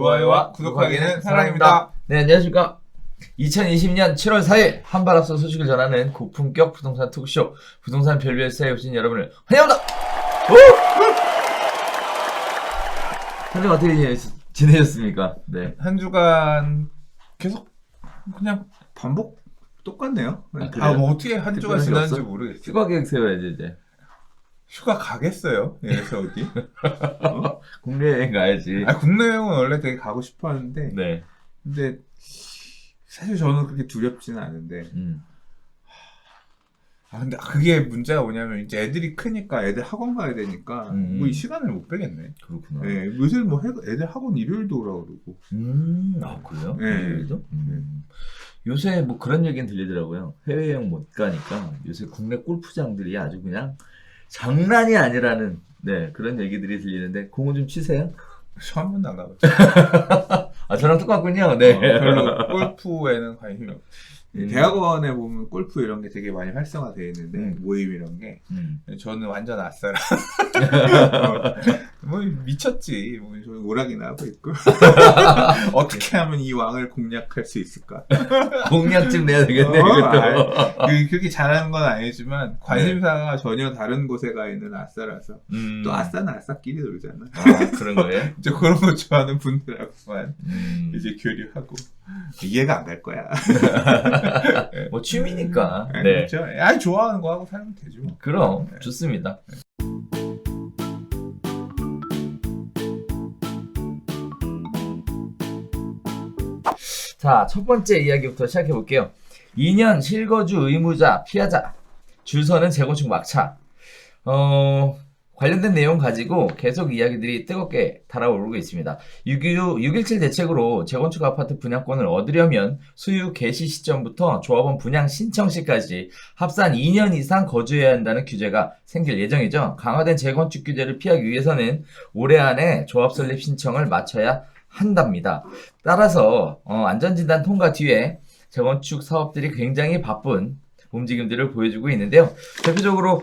좋아요와 구독하기는 사랑입니다. 네, 안녕하십니까. 2020년 7월 4일 한발 앞서 소식을 전하는 고품격 부동산 토크쇼 부동산 별별사에 오신 여러분을 환영합니다. 한 주 어떻게 지내셨습니까? 네. 한 주간 계속 그냥 반복 똑같네요. 뭐 어떻게 한 주가 지났는지 모르겠어요. 휴가 계획 세워야지 이제. 휴가 가겠어요? 그래서 어디? 국내 여행 가야지. 국내 여행은 원래 되게 가고 싶어 하는데 네. 근데 사실 저는 그렇게 두렵지는 않은데 근데 그게 문제가 뭐냐면 이제 애들이 크니까 애들 학원 가야 되니까 뭐 이 시간을 못 빼겠네. 그렇구나. 네, 요새 뭐 애들 학원 일요일도 오라고 그러고. 그래요? 네. 일요일도? 요새 뭐 그런 얘기는 들리더라고요. 해외여행 못 가니까 요새 국내 골프장들이 아주 그냥 장난이 아니라는 그런 얘기들이 들리는데 공은 좀 치세요? 저 한 번도 안 가봤어요. 저랑 똑같군요. 네. 별로 골프에는 관심이 없어요. 대학원에 보면 골프 이런 게 되게 많이 활성화되어 있는데 모임 이런 게 저는 완전 아싸라. 뭐 미쳤지. 뭐 저는 오락이나 하고 있고. 어떻게 하면 이 왕을 공략할 수 있을까? 공략 좀 내야 되겠네. 그렇게 잘하는 건 아니지만 관심사가 전혀 다른 곳에 가 있는 아싸라서 또 아싸는 아싸끼리 놀잖아. 그런 거예요? 이제 그런 거 좋아하는 분들하고만 이제 교류하고 이해가 안 갈 거야. 뭐 취미니까. 네. 그렇죠. 좋아하는 거 하고 살면 되죠. 뭐. 그럼 좋습니다. 자, 첫 번째 이야기부터 시작해 볼게요. 2년 실거주 의무자 피하자. 줄 서는 재건축 막차. 관련된 내용 가지고 계속 이야기들이 뜨겁게 달아오르고 있습니다. 6.17 대책으로 재건축 아파트 분양권을 얻으려면 수유 개시 시점부터 조합원 분양 신청 시까지 합산 2년 이상 거주해야 한다는 규제가 생길 예정이죠. 강화된 재건축 규제를 피하기 위해서는 올해 안에 조합 설립 신청을 마쳐야 한답니다. 따라서 안전진단 통과 뒤에 재건축 사업들이 굉장히 바쁜 움직임들을 보여주고 있는데요. 대표적으로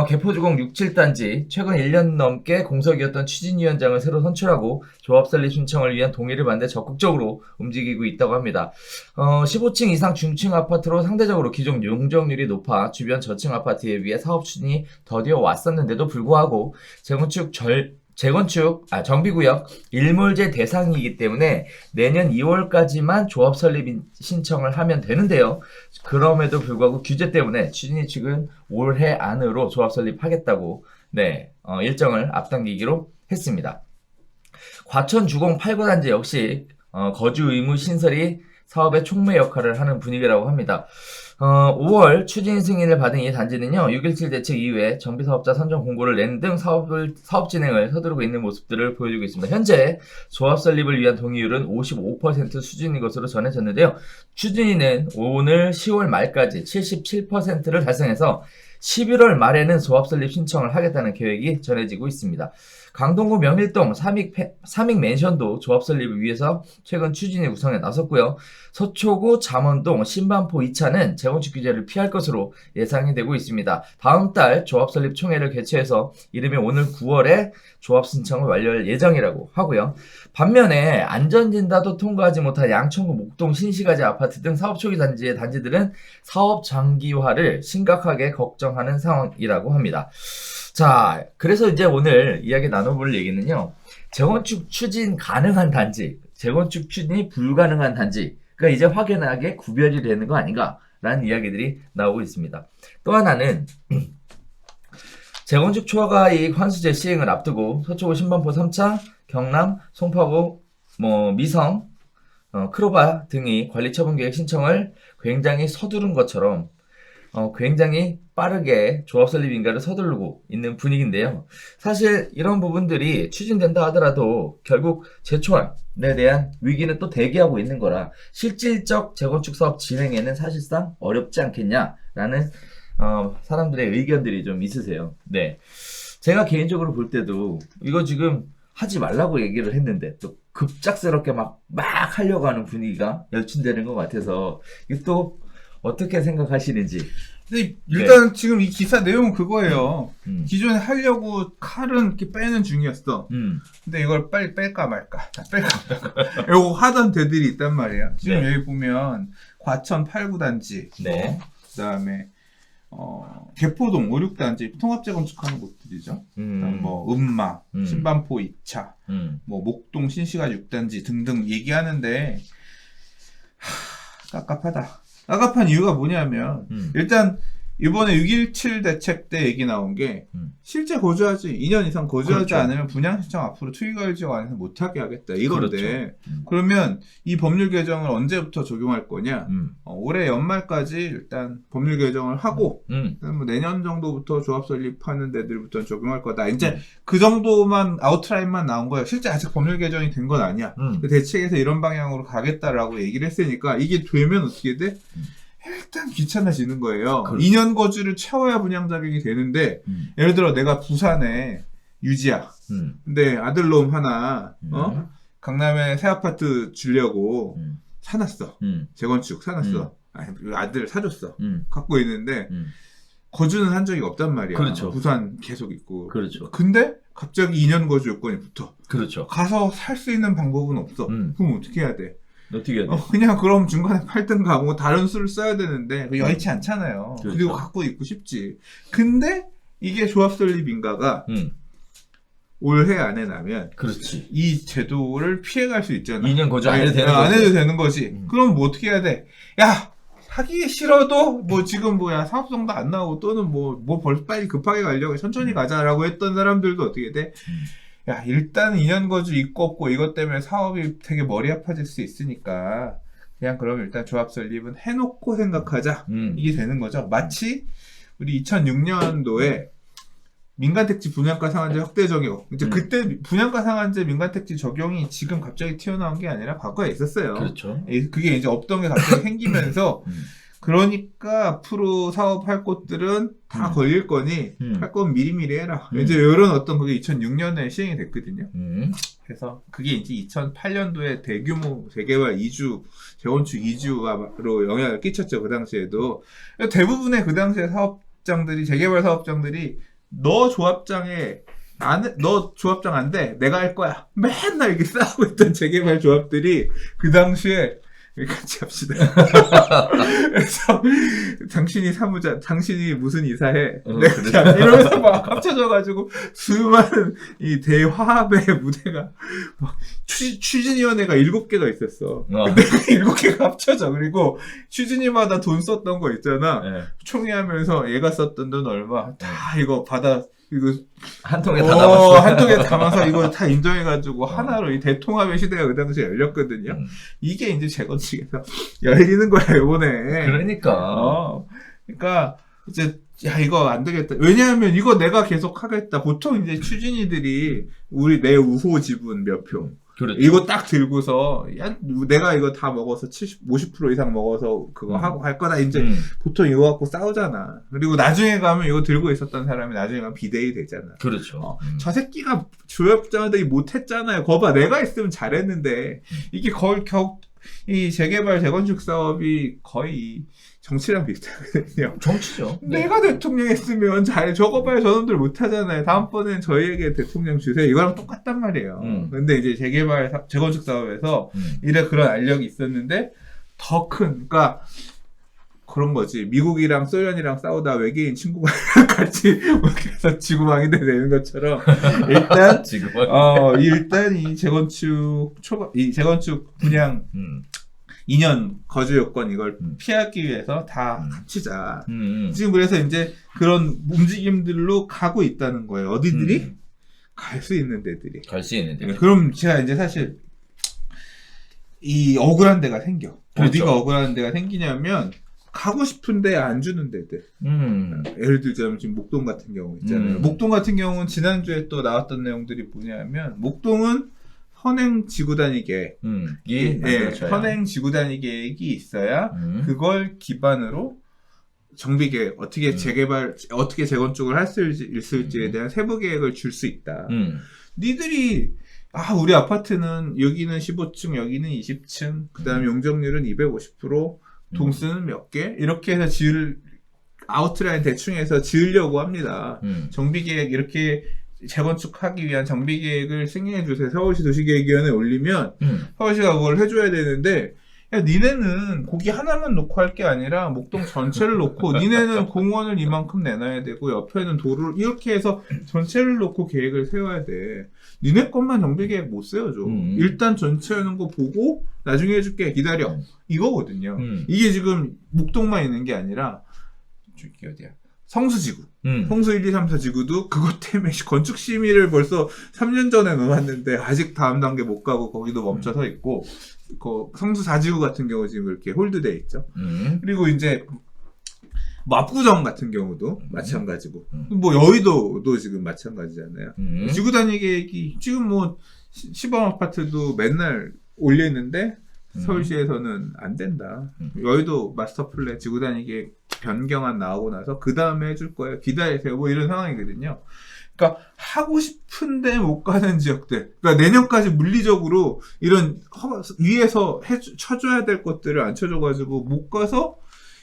개포주공 67단지 최근 1년 넘게 공석이었던 추진위원장을 새로 선출하고 조합 설립 신청을 위한 동의를 받는 데 적극적으로 움직이고 있다고 합니다. 15층 이상 중층 아파트로 상대적으로 기존 용적률이 높아 주변 저층 아파트에 비해 사업 추진이 더디어 왔었는데도 불구하고 정비구역 일몰제 대상이기 때문에 내년 2월까지만 조합 설립 신청을 하면 되는데요. 그럼에도 불구하고 규제 때문에 추진위 측은 올해 안으로 조합 설립하겠다고 일정을 앞당기기로 했습니다. 과천 주공 8구 단지 역시 거주 의무 신설이 사업의 촉매 역할을 하는 분위기라고 합니다. 5월 추진 승인을 받은 이 단지는요, 6.17 대책 이후에 정비사업자 선정 공고를 낸 등 사업 진행을 서두르고 있는 모습들을 보여주고 있습니다. 현재 조합 설립을 위한 동의율은 55% 수준인 것으로 전해졌는데요. 추진위는 오늘 10월 말까지 77%를 달성해서 11월 말에는 조합 설립 신청을 하겠다는 계획이 전해지고 있습니다. 강동구 명일동 삼익 맨션도 조합 설립을 위해서 최근 추진에 구성에 나섰고요. 서초구 잠원동 신반포 2차는 재건축 규제를 피할 것으로 예상이 되고 있습니다. 다음 달 조합 설립 총회를 개최해서 이르면 오늘 9월에 조합 신청을 완료할 예정이라고 하고요. 반면에 안전진단도 통과하지 못한 양천구 목동 신시가지 아파트 등 사업 초기 단지의 단지들은 사업 장기화를 심각하게 걱정하는 상황이라고 합니다. 자, 그래서 이제 오늘 이야기 나눠볼 얘기는요. 재건축 추진 가능한 단지, 재건축 추진이 불가능한 단지가 이제 확연하게 구별이 되는 거 아닌가라는 이야기들이 나오고 있습니다. 또 하나는 재건축 초과이익 환수제 시행을 앞두고 서초구 신반포 3차, 경남, 송파구, 미성, 크로바 등이 관리처분계획 신청을 굉장히 서두른 것처럼 굉장히 빠르게 조합 설립 인가를 서두르고 있는 분위기인데요. 사실 이런 부분들이 추진된다 하더라도 결국 재초안에 대한 위기는 또 대기하고 있는 거라 실질적 재건축 사업 진행에는 사실상 어렵지 않겠냐라는 사람들의 의견들이 좀 있으세요. 네, 제가 개인적으로 볼 때도 이거 지금 하지 말라고 얘기를 했는데 또 급작스럽게 막 하려고 하는 분위기가 열친되는 것 같아서 이게 또 어떻게 생각하시는지. 근데 일단 지금 이 기사 내용은 그거예요. 기존에 하려고 칼은 이렇게 빼는 중이었어. 근데 이걸 빨리 뺄까 말까. 뺄까 말까. 이거 하던 데들이 있단 말이야. 지금 여기 보면 과천 8구단지. 네. 그다음에 개포동 5, 6단지 통합 재건축하는 곳들이죠. 그다음 뭐 음마, 신반포 2차, 뭐 목동 신시가 6단지 등등 얘기하는데 깝깝하다. 깝깝한 이유가 뭐냐면 일단 이번에 6.17 대책 때 얘기 나온 게 실제 거주하지 2년 이상 거주하지 그렇죠. 않으면 분양 신청 앞으로 투기과열 지역 안에서 못하게 하겠다 이건데 그렇죠. 그러면 이 법률 개정을 언제부터 적용할 거냐 올해 연말까지 일단 법률 개정을 하고 뭐 내년 정도부터 조합 설립하는 데들부터 적용할 거다. 이제 그 정도만 아웃라인만 나온 거예요. 실제 아직 법률 개정이 된 건 아니야. 그 대책에서 이런 방향으로 가겠다라고 얘기를 했으니까 이게 되면 어떻게 돼? 일단 귀찮아지는 거예요. 그렇죠. 2년 거주를 채워야 분양 자격이 되는데 예를 들어 내가 부산에 유지야. 근데 아들놈 하나 강남에 새 아파트 주려고 사놨어. 재건축 사놨어. 아니, 아들 사줬어. 갖고 있는데 거주는 한 적이 없단 말이야. 그렇죠. 부산 계속 있고. 그렇죠. 근데 갑자기 2년 거주 요건이 붙어. 그렇죠. 가서 살 수 있는 방법은 없어. 그럼 어떻게 해야 돼? 어떻게 해야 돼? 그냥 그럼 중간에 팔든가 뭐 다른 수를 써야 되는데 여의치 않잖아요. 그렇죠. 그리고 갖고 있고 싶지. 근데 이게 조합 설립인가가 올해 안에 나면 그렇지. 이 제도를 피해갈 수 있잖아. 2년 거주 안 해도 되는 안 거지. 해도 되는 거지. 그럼 뭐 어떻게 해야 돼? 야 하기 싫어도 뭐 지금 뭐야 사업성도 안 나오고 또는 뭐 벌써 빨리 급하게 가려고 천천히 가자라고 했던 사람들도 어떻게 돼? 야 일단 2년 거주 있고 없고 이것 때문에 사업이 되게 머리 아파질 수 있으니까 그냥 그럼 일단 조합 설립은 해놓고 생각하자. 이게 되는 거죠. 마치 우리 2006년도에 민간택지 분양가 상한제 확대 적용. 이제 그때 분양가 상한제 민간택지 적용이 지금 갑자기 튀어나온 게 아니라 과거에 있었어요. 그렇죠. 그게 이제 없던 게 갑자기 생기면서 그러니까 앞으로 사업할 곳들은 다 걸릴 거니 할 건 미리미리 해라. 이제 이런 어떤 그게 2006년에 시행이 됐거든요. 그래서 그게 이제 2008년도에 대규모 재개발 2주, 재건축 2주로 영향을 끼쳤죠. 그 당시에도. 대부분의 그 당시에 사업장들이, 재개발 사업장들이 너 조합장 안 돼. 내가 할 거야. 맨날 이렇게 싸우고 있던 재개발 조합들이 그 당시에 같이 합시다. 그래서 당신이 무슨 이사해? 내가 이러면서 막 합쳐져가지고 수많은 이 대화합의 무대가 막 추진위원회가 7개가 있었어. 근데 7개가 합쳐져. 그리고 추진위마다 돈 썼던 거 있잖아. 네. 총회하면서 얘가 썼던 돈 얼마 다 이거 받아. 이거 한 통에 다 담았어. 한 통에 담아서 이거 다 인정해가지고 하나로 이 대통합의 시대가 그 당시에 열렸거든요. 이게 이제 재건축에서 열리는 거야 이번에. 그러니까. 그러니까 이제 야 이거 안 되겠다. 왜냐하면 이거 내가 계속 하겠다. 보통 이제 추진이들이 내 우호 지분 몇 표. 그렇죠. 이거 딱 들고서 야 내가 이거 다 먹어서 50% 이상 먹어서 그거 하고 할 거다 이제 보통 이거 갖고 싸우잖아. 그리고 나중에 가면 이거 들고 있었던 사람이 나중에 가면 비대위 되잖아. 그렇죠. 저 새끼가 조합장들이 못했잖아요. 거봐 내가 있으면 잘했는데 이게 거의 이 재개발 재건축 사업이 거의 정치랑 비슷하거든요. 정치죠. 내가 대통령 했으면 저거 봐요 저놈들 못하잖아요. 다음번엔 저희에게 대통령 주세요. 이거랑 똑같단 말이에요. 근데 이제 재개발 재건축 사업에서 그런 알력이 있었는데 더 큰 그러니까 그런 거지. 미국이랑 소련이랑 싸우다 외계인 친구가 같이 해서 지구망이 되는 것처럼 일단 일단 이 재건축 분양 2년 거주 요건 이걸 피하기 위해서 다 합치자. 지금 그래서 이제 그런 움직임들로 가고 있다는 거예요. 어디들이? 갈 수 있는 데들이. 갈 수 있는 데들이. 그럼 제가 이제 사실 이 억울한 데가 생겨. 그렇죠. 어디가 억울한 데가 생기냐면 가고 싶은데 안 주는 데들. 예를 들자면 지금 목동 같은 경우 있잖아요. 목동 같은 경우는 지난주에 또 나왔던 내용들이 뭐냐면 목동은 현행 지구단위 계획, 현행 지구단위 계획이 있어야 그걸 기반으로 정비 계획, 어떻게 재개발, 어떻게 재건축을 할 수 있을지에 대한 세부 계획을 줄 수 있다. 니들이 우리 아파트는 여기는 15층, 여기는 20층, 그 다음에 용적률은 250%, 동수는 몇 개 이렇게 해서 아웃라인 대충 해서 지으려고 합니다. 정비계획 이렇게 재건축하기 위한 정비계획을 승인해 주세요. 서울시 도시계획위원회에 올리면 서울시가 그걸 해줘야 되는데 야, 니네는 고기 하나만 놓고 할 게 아니라 목동 전체를 놓고 니네는 공원을 이만큼 내놔야 되고 옆에는 도로를 이렇게 해서 전체를 놓고 계획을 세워야 돼. 니네 것만 정비계획 못 세워줘. 일단 전체 하는 거 보고 나중에 해줄게 기다려. 이거거든요. 이게 지금 목동만 있는 게 아니라 저기 어디야? 성수지구. 성수 1, 2, 3, 4 지구도 그것 때문에 건축 심의를 벌써 3년 전에 놓았는데 아직 다음 단계 못 가고 거기도 멈춰서 있고 성수 4지구 같은 경우 지금 이렇게 홀드돼 있죠. 그리고 이제 압구정 같은 경우도 마찬가지고 뭐 여의도도 지금 마찬가지잖아요. 지구 단위 계획이 지금 뭐 시범 아파트도 맨날 올리는데 서울시에서는 안 된다. 여의도 마스터 플랜 지구 단위 계획 변경안 나오고 나서 그 다음에 해줄 거예요. 기다리세요. 뭐 이런 상황이거든요. 그러니까 하고 싶은데 못 가는 지역들. 그러니까 내년까지 물리적으로 이런 위에서 쳐줘야 될 것들을 안 쳐줘가지고 못 가서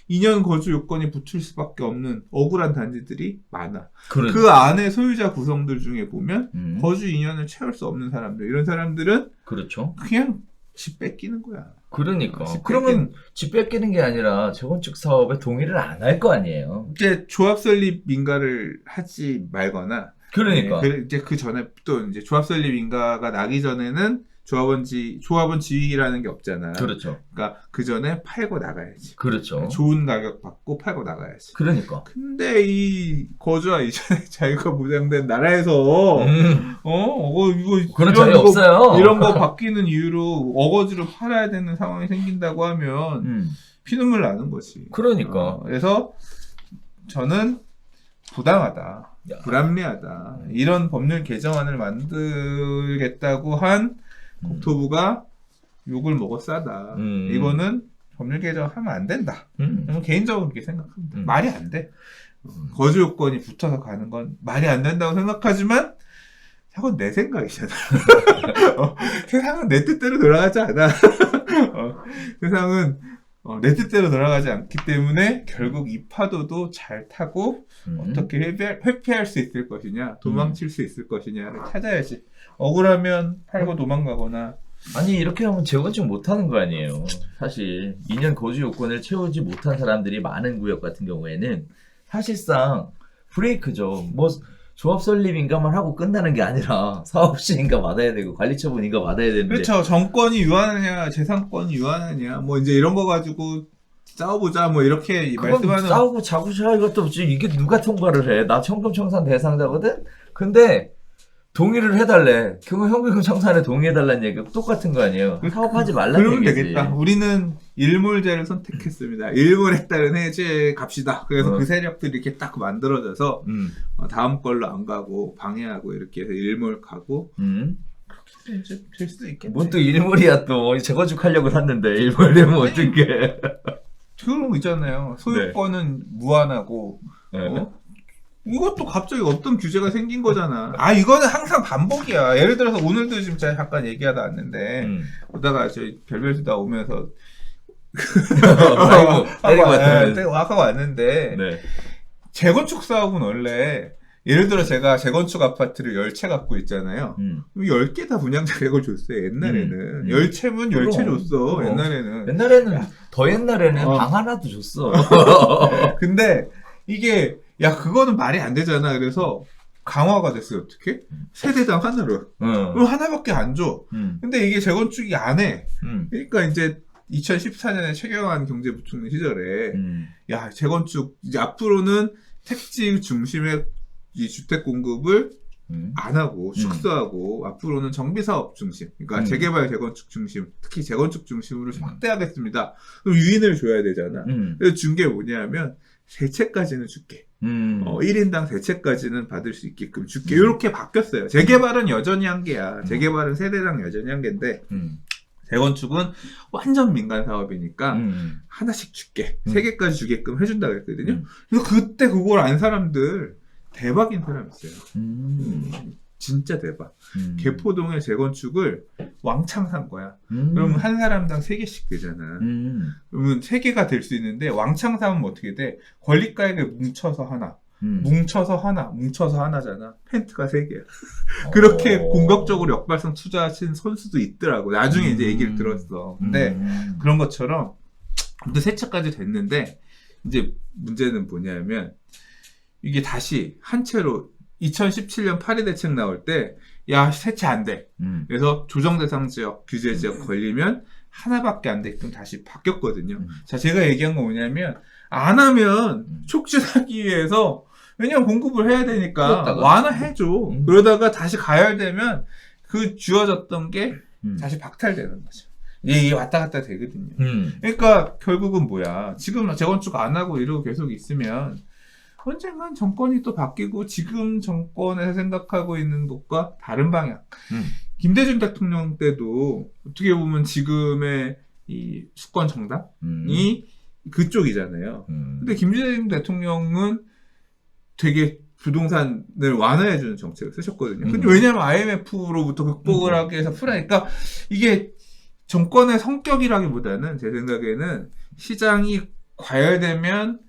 2년 거주 요건이 붙을 수밖에 없는 억울한 단지들이 많아. 그 안에 소유자 구성들 중에 보면 거주 2년을 채울 수 없는 사람들. 이런 사람들은 그렇죠. 그냥 집 뺏기는 거야. 그러니까. 그러면 집 뺏기는 게 아니라 재건축 사업에 동의를 안 할 거 아니에요. 이제 조합 설립 인가를 하지 말거나. 그러니까. 네, 이제 그 전에 또 이제 조합 설립 인가가 나기 전에는 조합원 지위라는 게 없잖아. 그렇죠. 그러니까 그 전에 팔고 나가야지. 그렇죠. 좋은 가격 받고 팔고 나가야지. 그러니까. 근데 이 거주와 이전에 자유가 보장된 나라에서 이거 그런 자유 없어요. 이런 거 바뀌는 이유로 어거지로 팔아야 되는 상황이 생긴다고 하면 피눈물 나는 거지. 그러니까. 그래서 저는 부당하다. 불합리하다. 이런 법률 개정안을 만들겠다고 한 국토부가 욕을 먹어 싸다. 이거는 법률 개정하면 안 된다. 저는 개인적으로 그렇게 생각합니다. 말이 안 돼. 거주 요건이 붙어서 가는 건 말이 안 된다고 생각하지만 그건 내 생각이잖아. 세상은 내 뜻대로 돌아가지 않아. 세상은 내 뜻대로 돌아가지 않기 때문에 결국 이 파도도 잘 타고 어떻게 회피할 수 있을 것이냐, 도망칠 수 있을 것이냐를 찾아야지. 억울하면 팔고 도망가거나. 아니 이렇게 하면 재건축 못하는 거 아니에요. 사실 2년 거주 요건을 채우지 못한 사람들이 많은 구역 같은 경우에는 사실상 브레이크죠. 뭐 조합 설립 인가만 하고 끝나는 게 아니라 사업시 인가 받아야 되고 관리처분 인가 받아야 되는데. 그렇죠. 정권이 유한하냐 재산권이 유한하냐 뭐 이제 이런 거 가지고 싸워보자 뭐 이렇게 말씀하는. 싸우고 자구자 이것도 없지. 이게 누가 통과를 해. 나 현금 청산 대상자거든. 근데 동의를 해달래. 그러면 현금 청산에 동의해달라는 얘기가 똑같은 거 아니에요. 사업하지 말라는 그러면 얘기지. 되겠다. 우리는 일몰제를 선택했습니다. 일몰에 따른 해제 갑시다. 그래서 그 세력들이 이렇게 딱 만들어져서 다음 걸로 안 가고 방해하고 이렇게 해서 일몰 가고 그렇게 될 수도 있겠네. 뭔 또 일몰이야 또. 재건축 하려고 샀는데 일몰 되면 어떡해. 그런 거 있잖아요. 소유권은 무한하고 이것도 갑자기 어떤 규제가 생긴 거잖아. 이거는 항상 반복이야. 예를 들어서 오늘도 지금 제가 잠깐 얘기하다 왔는데 오다가 저희 별별수다 오면서 아까 왔는데 재건축 사업은 원래 예를 들어 제가 재건축 아파트를 10채 갖고 있잖아요. 10개 다 분양 자격을 줬어요. 옛날에는 10채면 10채 줬어. 옛날에는 더 옛날에는 방 하나도 줬어. 근데 이게 그거는 말이 안 되잖아. 그래서 강화가 됐어요. 어떻게? 세대당 하나로. 그럼 하나밖에 안 줘. 근데 이게 재건축이 안 해. 그러니까 이제 2014년에 최경환 경제부총리 시절에 재건축 이제 앞으로는 택지 중심의 이 주택 공급을 안 하고 축소하고 앞으로는 정비사업 중심, 그러니까 재개발 재건축 중심, 특히 재건축 중심으로 확대하겠습니다. 그럼 유인을 줘야 되잖아. 그래서 준 게 뭐냐면 3채까지는 줄게. 1인당 3채까지는 받을 수 있게끔 줄게. 이렇게 바뀌었어요. 재개발은 여전히 한계야. 재개발은 세대당 여전히 한계인데 재건축은 완전 민간 사업이니까 하나씩 줄게. 3개까지 주게끔 해준다 그랬거든요. 그래서 그때 그걸 안 사람들 대박인 사람 있어요. 진짜 대박. 개포동의 재건축을 왕창 산 거야. 음. 그러면 한 사람당 3개씩 되잖아. 그러면 3개가 될 수 있는데 왕창 사면 어떻게 돼? 권리가액을 뭉쳐서 하나. 뭉쳐서 하나잖아. 펜트가 3개야. 그렇게 공격적으로 역발상 투자하신 선수도 있더라고. 나중에 이제 얘기를 들었어. 근데 그런 것처럼 아무튼 3차까지 됐는데 이제 문제는 뭐냐면 이게 다시 한 채로 2017년 파리 대책 나올 때 야, 세채 안 돼. 그래서 조정 대상 지역, 규제 지역 걸리면 하나밖에 안 되게끔 다시 바뀌었거든요. 자, 제가 얘기한 건 뭐냐면 안 하면 촉진하기 위해서 왜냐면 공급을 해야 되니까 그렇다가. 완화해줘. 그러다가 다시 가열되면 그 쥐어졌던 게 다시 박탈되는 거죠. 이게 왔다 갔다 되거든요. 그러니까 결국은 뭐야. 지금 재건축 안 하고 이러고 계속 있으면 언젠간 정권이 또 바뀌고 지금 정권에서 생각하고 있는 것과 다른 방향. 김대중 대통령 때도 어떻게 보면 지금의 이 수권 정당이 그쪽이잖아요. 근데 김대중 대통령은 되게 부동산을 완화해주는 정책을 쓰셨거든요. 근데 왜냐면 IMF로부터 극복을 하기 위해서 풀으니까 이게 정권의 성격이라기보다는 제 생각에는 시장이 과열되면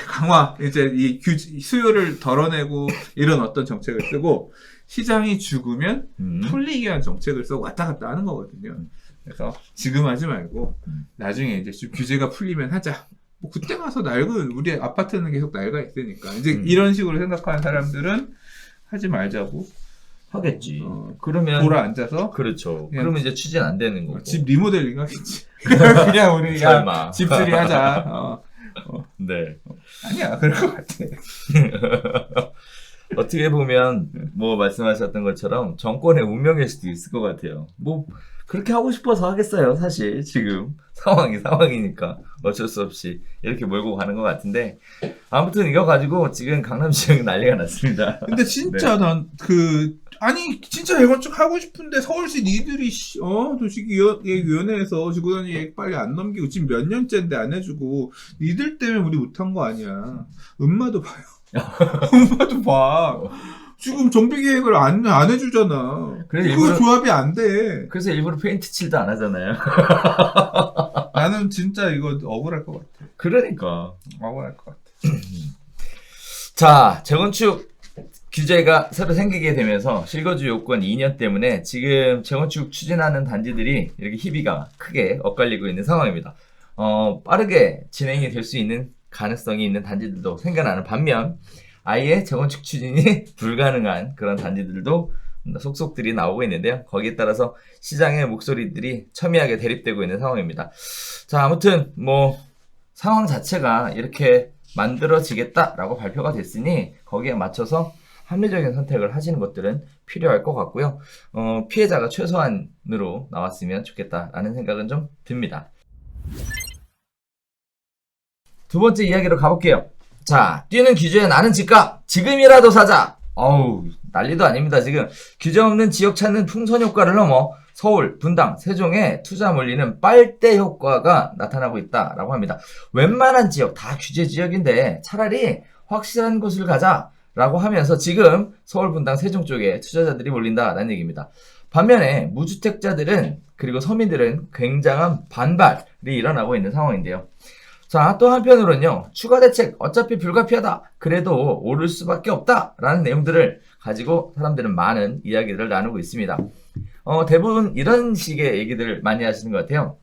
강화, 이제 이 수요를 덜어내고 이런 어떤 정책을 쓰고 시장이 죽으면 풀리기 위한 정책을 쓰고 왔다 갔다 하는 거거든요. 그래서 지금 하지 말고 나중에 이제 좀 규제가 풀리면 하자. 뭐 그때 가서 우리 아파트는 계속 낡아 있으니까 이제 이런 식으로 생각하는 사람들은 하지 말자고 하겠지. 그러면 돌아 앉아서 그렇죠. 그러면 이제 추진 안 되는 거고. 집 리모델링 하겠지. 그냥 우리 설마. 집수리 하자. 네. 아니야, 그럴 것 같아. 어떻게 보면 뭐 말씀하셨던 것처럼 정권의 운명일 수도 있을 것 같아요. 뭐 그렇게 하고 싶어서 하겠어요. 사실 지금 상황이니까 어쩔 수 없이 이렇게 몰고 가는 것 같은데 아무튼 이거 가지고 지금 강남 지역이 난리가 났습니다. 근데 진짜 네. 아니 진짜 재건축 하고 싶은데 서울시 니들이 도시계획위원회에서 지구단위 계획 빨리 안 넘기고 지금 몇 년째인데 안 해주고 니들 때문에 우리 못한 거 아니야. 음마도 봐요. 음마도 봐. 지금 정비계획을 안 해주잖아. 그 조합이 안 돼. 그래서 일부러 페인트 칠도 안 하잖아요. 나는 진짜 이거 억울할 것 같아. 그러니까 억울할 것 같아. 자, 재건축 규제가 새로 생기게 되면서 실거주 요건 2년 때문에 지금 재건축 추진하는 단지들이 이렇게 희비가 크게 엇갈리고 있는 상황입니다. 빠르게 진행이 될 수 있는 가능성이 있는 단지들도 생겨나는 반면 아예 재건축 추진이 불가능한 그런 단지들도 속속들이 나오고 있는데요. 거기에 따라서 시장의 목소리들이 첨예하게 대립되고 있는 상황입니다. 자, 아무튼 뭐 상황 자체가 이렇게 만들어지겠다라고 발표가 됐으니 거기에 맞춰서 합리적인 선택을 하시는 것들은 필요할 것 같고요. 피해자가 최소한으로 나왔으면 좋겠다라는 생각은 좀 듭니다. 두 번째 이야기로 가볼게요. 자, 뛰는 규제에 나는 집값 지금이라도 사자. 어우, 난리도 아닙니다. 지금 규제 없는 지역 찾는 풍선 효과를 넘어 서울, 분당, 세종에 투자 몰리는 빨대 효과가 나타나고 있다라고 합니다. 웬만한 지역 다 규제 지역인데 차라리 확실한 곳을 가자라고 하면서 지금 서울, 분당, 세종 쪽에 투자자들이 몰린다라는 얘기입니다. 반면에 무주택자들은 그리고 서민들은 굉장한 반발이 일어나고 있는 상황인데요. 자, 또 한편으로는요, 추가 대책 어차피 불가피하다. 그래도 오를 수밖에 없다. 라는 내용들을 가지고 사람들은 많은 이야기들을 나누고 있습니다. 대부분 이런 식의 얘기들을 많이 하시는 것 같아요.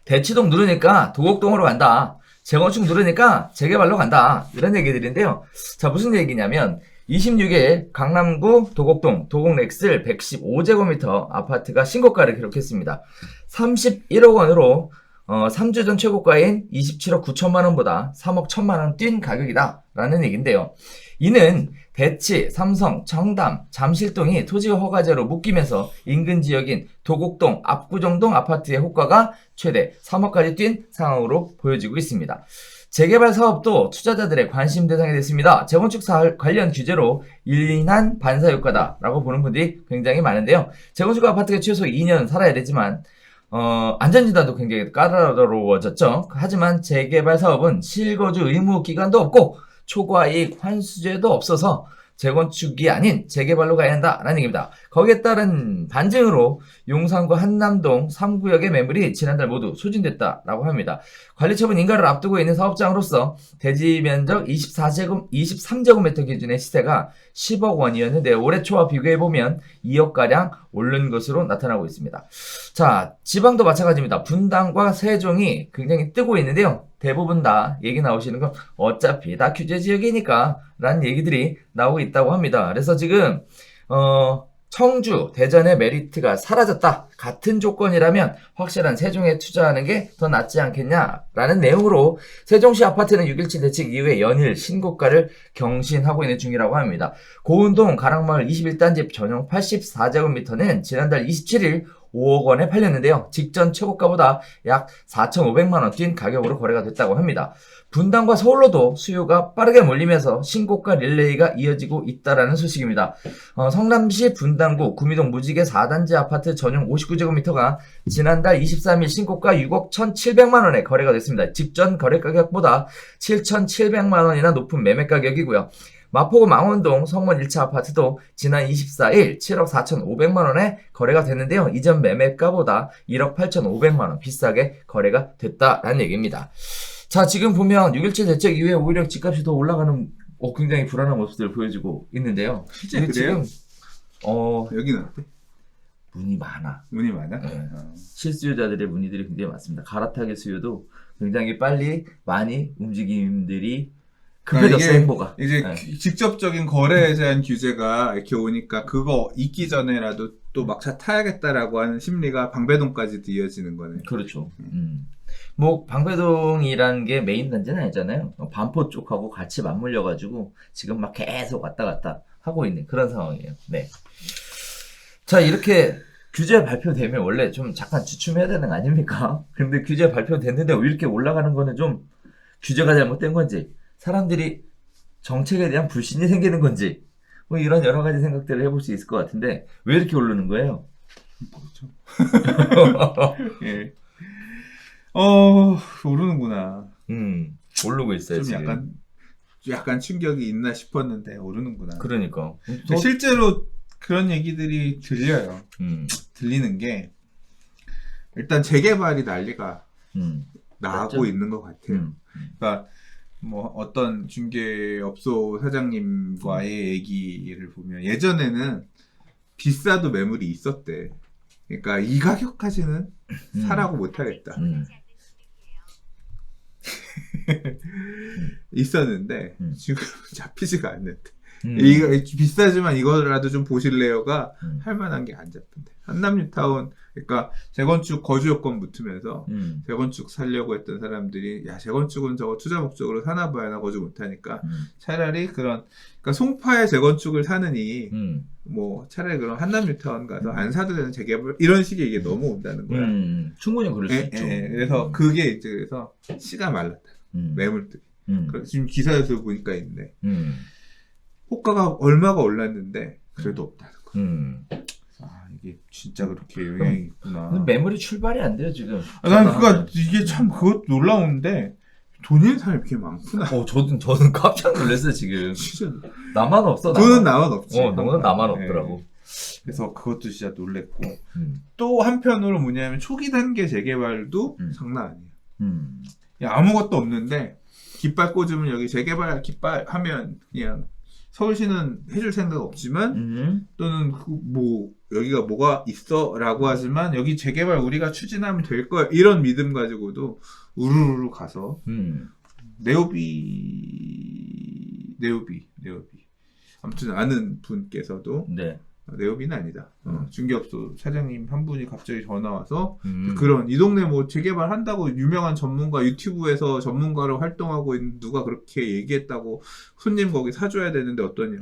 대치동 누르니까 도곡동으로 간다. 재건축 누르니까 재개발로 간다. 이런 얘기들인데요. 자, 무슨 얘기냐면 26일 강남구 도곡동 도곡렉슬 115제곱미터 아파트가 신고가를 기록했습니다. 31억 원으로 3주 전 최고가인 27억 9천만 원보다 3억 1천만 원 뛴 가격이다 라는 얘기인데요. 이는 대치, 삼성, 청담, 잠실동이 토지 허가제로 묶이면서 인근 지역인 도곡동, 압구정동 아파트의 호가가 최대 3억까지 뛴 상황으로 보여지고 있습니다. 재개발 사업도 투자자들의 관심 대상이 됐습니다. 재건축 관련 규제로 일인한 반사효과다라고 보는 분들이 굉장히 많은데요. 재건축 아파트가 최소 2년 살아야 되지만 안전진단도 굉장히 까다로워졌죠. 하지만 재개발 사업은 실거주 의무 기간도 없고 초과이익 환수제도 없어서 재건축이 아닌 재개발로 가야 한다라는 얘기입니다. 거기에 따른 반증으로 용산구 한남동 3구역의 매물이 지난달 모두 소진됐다라고 합니다. 관리처분 인가를 앞두고 있는 사업장으로서 대지 면적 23제곱미터 기준의 시세가 10억 원이었는데 올해 초와 비교해보면 2억가량 오른 것으로 나타나고 있습니다. 자, 지방도 마찬가지입니다. 분당과 세종이 굉장히 뜨고 있는데요. 대부분 다 얘기 나오시는 건 어차피 다 규제 지역이니까 라는 얘기들이 나오고 있다고 합니다. 그래서 지금 청주, 대전의 메리트가 사라졌다. 같은 조건이라면 확실한 세종에 투자하는 게 더 낫지 않겠냐라는 내용으로 세종시 아파트는 6.17 대책 이후에 연일 신고가를 경신하고 있는 중이라고 합니다. 고운동 가락마을 21단지 전용 84제곱미터는 지난달 27일 5억 원에 팔렸는데요. 직전 최고가보다 약 4,500만 원 뛴 가격으로 거래가 됐다고 합니다. 분당과 서울로도 수요가 빠르게 몰리면서 신고가 릴레이가 이어지고 있다라는 소식입니다. 성남시 분당구 구미동 무지개 4단지 아파트 전용 59제곱미터가 지난달 23일 신고가 6억 1,700만 원에 거래가 됐습니다. 직전 거래 가격보다 7,700만 원이나 높은 매매 가격이고요. 마포구 망원동 성원 1차 아파트도 지난 24일 7억 4,500만 원에 거래가 됐는데요. 이전 매매가보다 1억 8,500만 원 비싸게 거래가 됐다라는 얘기입니다. 자, 지금 보면 6.17 대책 이후에 오히려 집값이 더 올라가는 굉장히 불안한 모습들을 보여주고 있는데요. 실제 그래요? 지금 여기는 어때? 문의 많아. 문의 많아? 네. 실수요자들의 문의들이 굉장히 많습니다. 갈아타기 수요도 굉장히 빨리 많이 움직임들이 급해졌어요, 행보가. 이제 네. 직접적인 거래에 대한 규제가 이렇게 오니까 그거 있기 전에라도 또 막차 타야겠다라고 하는 심리가 방배동까지도 이어지는 거네. 그렇죠. 뭐 방배동이라는 게 메인 단지는 아니잖아요. 반포 쪽하고 같이 맞물려가지고 지금 막 계속 왔다 갔다 하고 있는 그런 상황이에요. 네. 자, 이렇게 규제 발표되면 원래 좀 잠깐 주춤해야 되는 거 아닙니까? 근데 규제 발표됐는데 왜 이렇게 올라가는 거는 좀 규제가 잘못된 건지, 사람들이 정책에 대한 불신이 생기는 건지, 뭐 이런 여러 가지 생각들을 해볼 수 있을 것 같은데 왜 이렇게 오르는 거예요? 뭐죠? 예. 오르는구나. 오르고 있어요. 좀 지금. 약간 충격이 있나 싶었는데 오르는구나. 그러니까. 실제로 그런 얘기들이 들려요. 들리는 게 일단 재개발이 난리가 나고 맞죠? 있는 것 같아요. 그러니까 뭐 어떤 중개업소 사장님과의 얘기를 보면 예전에는 비싸도 매물이 있었대. 그러니까 이 가격까지는 사라고 못하겠다. 있었는데 지금 잡히지가 않는데. 이거 비싸지만 이거라도 좀 보실래요가 할 만한 게 안 잡힌대. 한남뉴타운, 그러니까 재건축 거주 요건 붙으면서 재건축 살려고 했던 사람들이 야, 재건축은 저거 투자 목적으로 사나 봐야 나 거주 못하니까 차라리 그러니까 송파에 재건축을 사느니 뭐 차라리 그럼 한남뉴타운 가서 안 사도 되는 재개발 이런 식의 이게 넘어온다는 거야. 충분히 그럴 수 있죠. 그래서 그게 이제 그래서 씨가 말랐다. 매물들이. 지금 기사에서 보니까 있네. 호가가 얼마가 올랐는데 그래도 없다는 거. 이게 진짜 그렇게 영향이 있구나. 매물이 출발이 안 돼요 지금. 난 그러니까 이게 참 그것 놀라운데 돈 있는 사람이 이렇게 많구나. 저는 깜짝 놀랐어요 지금. 진짜 나만 없어. 돈은 나만 없지. 돈은 나만 없더라고. 그래서 그것도 진짜 놀랬고 또 한편으로 뭐냐면 초기 단계 재개발도 장난 아니에요. 야, 아무것도 없는데 깃발 꽂으면 여기 재개발 깃발 하면 그냥 서울시는 해줄 생각 없지만 또는 뭐 여기가 뭐가 있어라고 하지만 여기 재개발 우리가 추진하면 될 거야 이런 믿음 가지고도 우르르 가서 네오비 아무튼 아는 분께서도 네. 네오비는 아니다. 중개업소 사장님 한 분이 갑자기 전화 와서 그런 이 동네 뭐 재개발 한다고 유명한 전문가 유튜브에서 전문가로 활동하고 있는 누가 그렇게 얘기했다고 손님 거기 사줘야 되는데 어떠냐.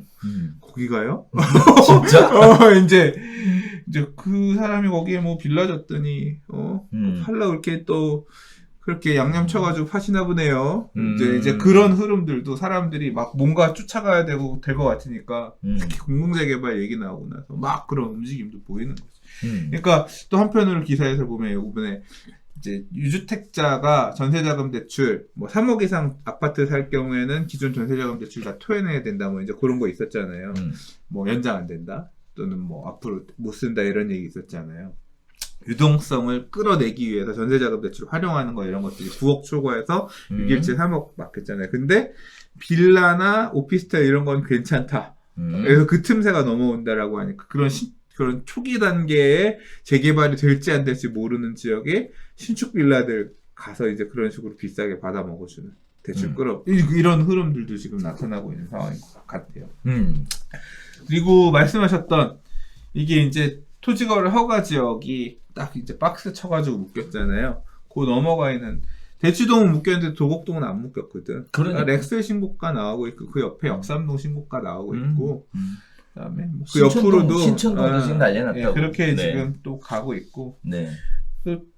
거기 가요? 진짜? 이제 그 사람이 거기에 뭐 빌라 줬더니 팔라 그렇게 또 그렇게 양념 쳐가지고 파시나 보네요. 이제 그런 흐름들도 사람들이 막 뭔가 쫓아가야 되고 될 것 같으니까 특히 공공재개발 얘기 나오고 나서 막 그런 움직임도 보이는 거죠. 그러니까 또 한편으로 기사에서 보면 이번에 이제 유주택자가 전세자금 대출 뭐 3억 이상 아파트 살 경우에는 기존 전세자금 대출 다 토해내야 된다 뭐 이제 그런 거 있었잖아요. 뭐 연장 안 된다 또는 뭐 앞으로 못 쓴다 이런 얘기 있었잖아요. 유동성을 끌어내기 위해서 전세자금 대출 활용하는 거 이런 것들이 9억 초과해서 6일째 3억 막혔잖아요. 근데 빌라나 오피스텔 이런 건 괜찮다. 그래서 그 틈새가 넘어온다라고 하니까 그런 초기 단계에 재개발이 될지 안 될지 모르는 지역에 신축 빌라들 가서 이제 그런 식으로 비싸게 받아 먹어주는 대출 끌어 이런 흐름들도 지금 나타나고 있는 상황인 것 같아요. 그리고 말씀하셨던 이게 이제 토지거래 허가 지역이 딱 이제 박스 쳐가지고 묶였잖아요. 그 넘어가 있는 대치동은 묶였는데 도곡동은 안 묶였거든. 그러니까. 렉스 신고가 나오고 있고 그 옆에 역삼동 신고가 나오고 있고 그다음에 뭐 그 신촌동, 옆으로도 신촌동도 지금 난리 났다고. 예, 그렇게 네. 지금 또 가고 있고 네.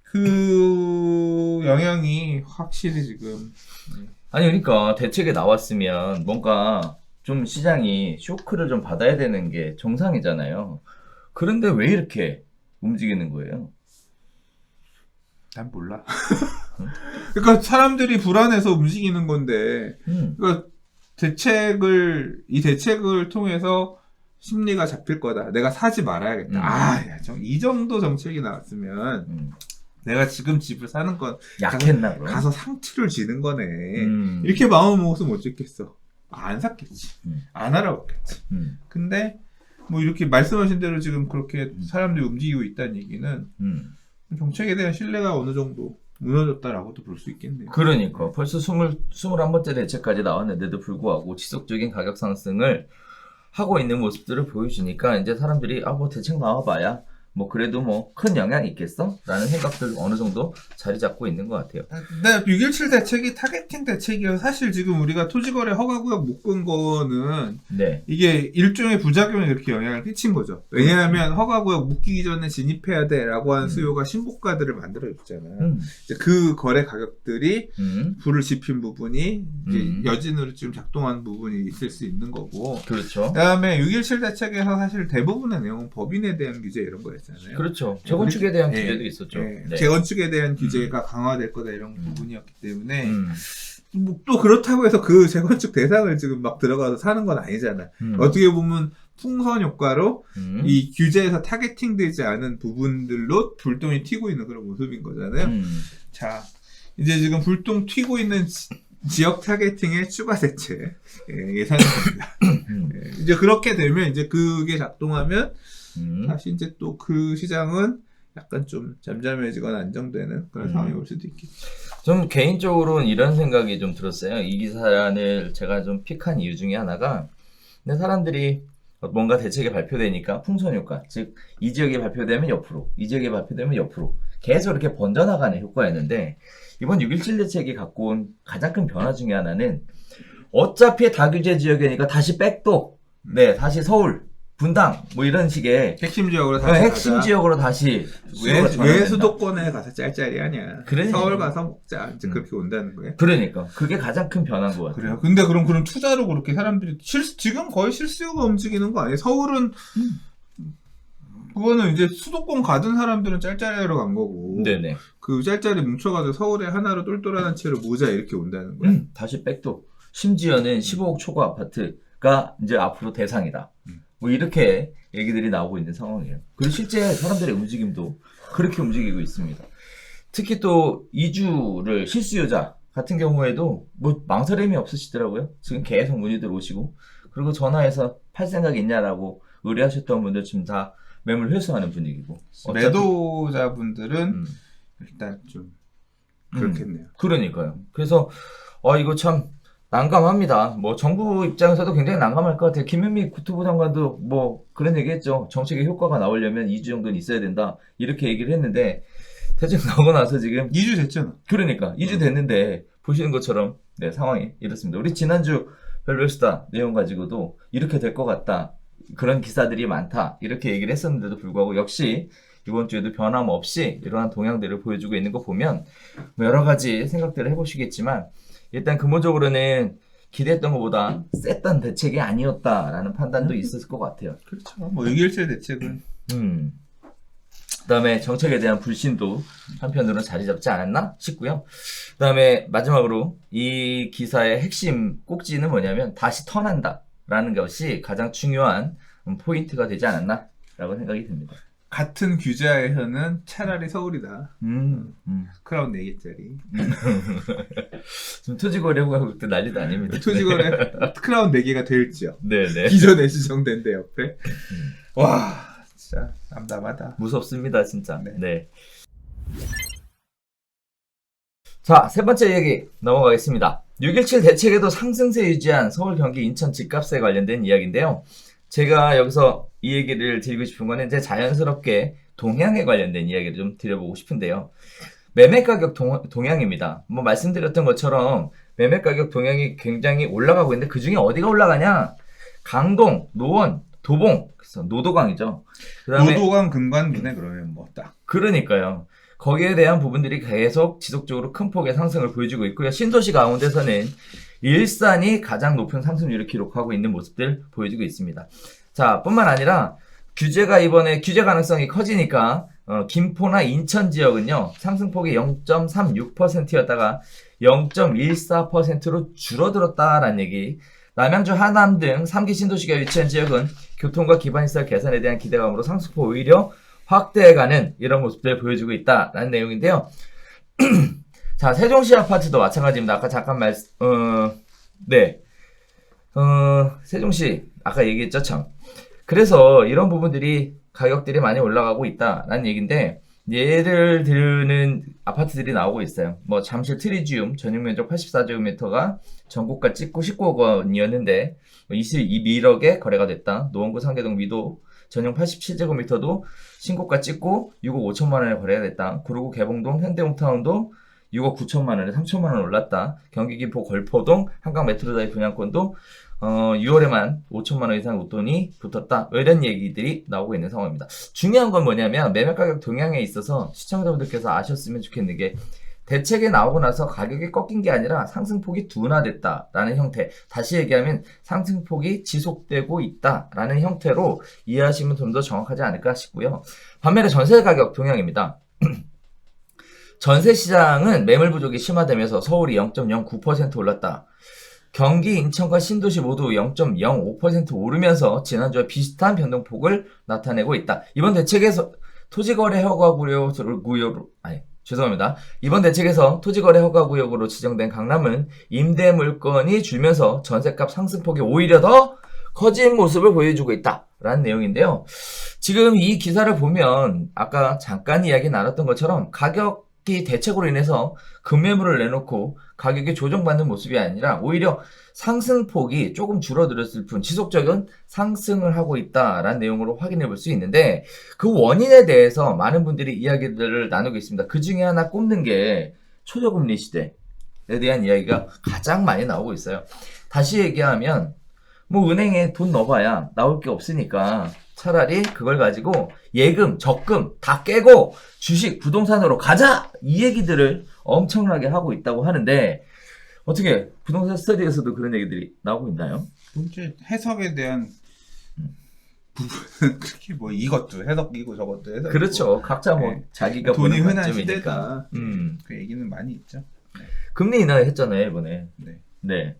그 영향이 확실히 지금 아니 그러니까 대책에 나왔으면 뭔가 좀 시장이 쇼크를 좀 받아야 되는 게 정상이잖아요. 그런데 왜 이렇게 움직이는 거예요? 난 몰라. 그러니까 사람들이 불안해서 움직이는 건데, 그러니까 이 대책을 통해서 심리가 잡힐 거다. 내가 사지 말아야겠다. 이 정도 정책이 나왔으면 내가 지금 집을 사는 건 약했나 그럼? 가서 상투를 지는 거네. 이렇게 마음을 먹었으면 어쩌겠어. 안 샀겠지. 안 알아봤겠지. 근데 뭐 이렇게 말씀하신 대로 지금 그렇게 사람들이 움직이고 있다는 얘기는 정책에 대한 신뢰가 어느 정도 무너졌다라고도 볼 수 있겠네요. 그러니까 벌써 21번째 대책까지 나왔는데도 불구하고 지속적인 가격 상승을 하고 있는 모습들을 보여주니까 이제 사람들이 뭐 대책 나와봐야 뭐 그래도 뭐 큰 영향이 있겠어? 라는 생각들 어느 정도 자리 잡고 있는 것 같아요. 근데 6.17 대책이 타겟팅 대책이어서 사실 지금 우리가 토지거래 허가구역 묶은 거는 네. 이게 일종의 부작용이 이렇게 영향을 끼친 거죠. 왜냐하면 허가구역 묶이기 전에 진입해야 돼라고 하는 수요가 신고가들을 만들어줬잖아요. 이제 그 거래 가격들이 불을 지핀 부분이 이제 여진으로 좀 작동한 부분이 있을 수 있는 거고. 그렇죠. 그다음에 6.17 대책에서 사실 대부분의 내용은 법인에 대한 규제 이런 거였잖아요. 그렇죠. 재건축에 대한 규제도 있었죠. 네. 재건축에 대한 규제가 강화될 거다 이런 부분이었기 때문에 뭐 또 그렇다고 해서 그 재건축 대상을 지금 막 들어가서 사는 건 아니잖아. 어떻게 보면 풍선 효과로 이 규제에서 타겟팅되지 않은 부분들로 불똥이 튀고 있는 그런 모습인 거잖아요. 자, 이제 지금 불똥 튀고 있는 지역 타겟팅의 추가 대책 예상이 됩니다. 이제 그렇게 되면 이제 그게 작동하면 다시 이제 또 그 시장은 약간 좀 잠잠해지거나 안정되는 그런 상황이 올 수도 있겠죠. 좀 개인적으로는 이런 생각이 좀 들었어요. 이 기사를 제가 좀 픽한 이유 중에 하나가 근데 사람들이 뭔가 대책이 발표되니까 풍선효과, 즉 이 지역에 발표되면 옆으로, 이 지역에 발표되면 옆으로 계속 이렇게 번져나가는 효과였는데 이번 6.17 대책이 갖고 온 가장 큰 변화 중에 하나는 어차피 다규제 지역이니까 다시 백도, 다시 서울, 분당 뭐 이런 식의 핵심 지역으로 다시 핵심 가자. 지역으로 다시 왜 수도권에 가서 짤짤이하냐. 그러니까. 서울 가서 먹자. 이제 그렇게 온다는 거예요. 그러니까 그게 가장 큰 변화인 것 같아요. 그래요. 근데 그럼 투자로 그렇게 사람들이 지금 거의 실수요가 움직이는 거 아니에요? 서울은 그거는 이제 수도권 가던 사람들은 짤짤이로 간 거고. 네네. 그 짤짤이 뭉쳐가지고 서울에 하나로 똘똘한 채로 모자 이렇게 온다는 거예요. 다시 백도. 심지어는 15억 초과 아파트가 이제 앞으로 대상이다. 뭐 이렇게 얘기들이 나오고 있는 상황이에요. 그리고 실제 사람들의 움직임도 그렇게 움직이고 있습니다. 특히 또 이주를 실수요자 같은 경우에도 뭐 망설임이 없으시더라고요. 지금 계속 문의들 오시고 그리고 전화해서 팔 생각이 있냐라고 의뢰하셨던 분들 지금 다 매물 회수하는 분위기고 매도자분들은 일단 좀 그렇겠네요. 그러니까요. 그래서 이거 참 난감합니다. 뭐 정부 입장에서도 굉장히 난감할 것 같아요. 김현미 국토부 장관도 뭐 그런 얘기했죠. 정책의 효과가 나오려면 2주 정도는 있어야 된다. 이렇게 얘기를 했는데 대책 나오고 나서 지금 2주 됐잖아. 그러니까 2주 됐는데 보시는 것처럼 상황이 이렇습니다. 우리 지난주 별별수다 내용 가지고도 이렇게 될 것 같다. 그런 기사들이 많다. 이렇게 얘기를 했었는데도 불구하고 역시 이번 주에도 변함없이 이러한 동향들을 보여주고 있는 거 보면 뭐 여러 가지 생각들을 해보시겠지만 일단 근본적으로는 기대했던 것보다 셌던 대책이 아니었다라는 판단도 있었을 것 같아요. 그렇죠. 뭐 6.17 대책은 그다음에 정책에 대한 불신도 한편으로는 자리 잡지 않았나 싶고요. 그다음에 마지막으로 이 기사의 핵심 꼭지는 뭐냐면 다시 턴한다라는 것이 가장 중요한 포인트가 되지 않았나라고 생각이 듭니다. 같은 규제하에서는 차라리 서울이다. 크라운 4개짜리. 지금 토지거래가 그때 난리도 아닙니다. 토지거래 크라운 4개가 될지요. 네네. 기존에 지정된데 옆에. 와, 진짜 남담하다. 무섭습니다, 진짜. 네. 네. 자, 세 번째 얘기 넘어가겠습니다. 6.17 대책에도 상승세 유지한 서울, 경기, 인천 집값에 관련된 이야기인데요. 제가 여기서 이 얘기를 드리고 싶은 거는 이제 자연스럽게 동향에 관련된 이야기를 좀 드려보고 싶은데요. 매매 가격 동향입니다. 뭐 말씀드렸던 것처럼 매매 가격 동향이 굉장히 올라가고 있는데 그 중에 어디가 올라가냐? 강동, 노원, 도봉, 그래서 노도강이죠. 그다음에 노도강 근관구네 그러면 뭐 딱. 그러니까요. 거기에 대한 부분들이 계속 지속적으로 큰 폭의 상승을 보여주고 있고요. 신도시 가운데서는 일산이 가장 높은 상승률을 기록하고 있는 모습들 보여주고 있습니다. 자, 뿐만 아니라 규제가 이번에 규제 가능성이 커지니까 김포나 인천 지역은요. 상승폭이 0.36%였다가 0.14%로 줄어들었다라는 얘기. 남양주, 하남 등 3기 신도시가 위치한 지역은 교통과 기반시설 개선에 대한 기대감으로 상승폭 오히려 확대해가는 이런 모습들을 보여주고 있다라는 내용인데요. 자, 세종시 아파트도 마찬가지입니다. 아까 잠깐 세종시 아까 얘기했죠, 참. 그래서 이런 부분들이 가격들이 많이 올라가고 있다라는 얘기인데 예를 들는 아파트들이 나오고 있어요. 뭐 잠실 트리지움 전용 면적 84제곱미터가 전고가 찍고 19억 원이었는데 21억에 거래가 됐다. 노원구 상계동 미도 전용 87제곱미터도 신고가 찍고 6억 5천만 원에 거래가 됐다. 구로구 개봉동 현대홈타운도 6억 9천만 원에 3천만 원 올랐다. 경기 김포 걸포동 한강 메트로다이 분양권도 6월에만 5천만 원 이상 웃돈이 붙었다. 이런 얘기들이 나오고 있는 상황입니다. 중요한 건 뭐냐면 매매 가격 동향에 있어서 시청자분들께서 아셨으면 좋겠는 게 대책에 나오고 나서 가격이 꺾인 게 아니라 상승폭이 둔화됐다라는 형태. 다시 얘기하면 상승폭이 지속되고 있다라는 형태로 이해하시면 좀 더 정확하지 않을까 싶고요. 반면에 전세 가격 동향입니다. 전세 시장은 매물 부족이 심화되면서 서울이 0.09% 올랐다. 경기, 인천과 신도시 모두 0.05% 오르면서 지난주와 비슷한 변동폭을 나타내고 있다. 이번 대책에서 토지거래 허가구역으로 이번 대책에서 토지거래 허가구역으로 지정된 강남은 임대 물건이 줄면서 전세값 상승폭이 오히려 더 커진 모습을 보여주고 있다라는 내용인데요. 지금 이 기사를 보면 아까 잠깐 이야기 나눴던 것처럼 가격이 대책으로 인해서 급매물을 내놓고 가격이 조정받는 모습이 아니라 오히려 상승폭이 조금 줄어들었을 뿐 지속적인 상승을 하고 있다라는 내용으로 확인해 볼 수 있는데 그 원인에 대해서 많은 분들이 이야기들을 나누고 있습니다. 그 중에 하나 꼽는 게 초저금리 시대에 대한 이야기가 가장 많이 나오고 있어요. 다시 얘기하면 뭐 은행에 돈 넣어봐야 나올 게 없으니까 차라리 그걸 가지고 예금, 적금 다 깨고 주식, 부동산으로 가자! 이 얘기들을 엄청나게 하고 있다고 하는데 어떻게 부동산 스터디에서도 그런 얘기들이 나오고 있나요? 문제 해석에 대한 부분은 그렇게 뭐 이것도 해석이고 저것도 해석. 그렇죠. 각자 뭐 네. 자기가 돈이 보는 흔한 관점이니까. 시대다. 그 얘기는 많이 있죠. 네. 금리 인하 했잖아요 이번에. 네. 네.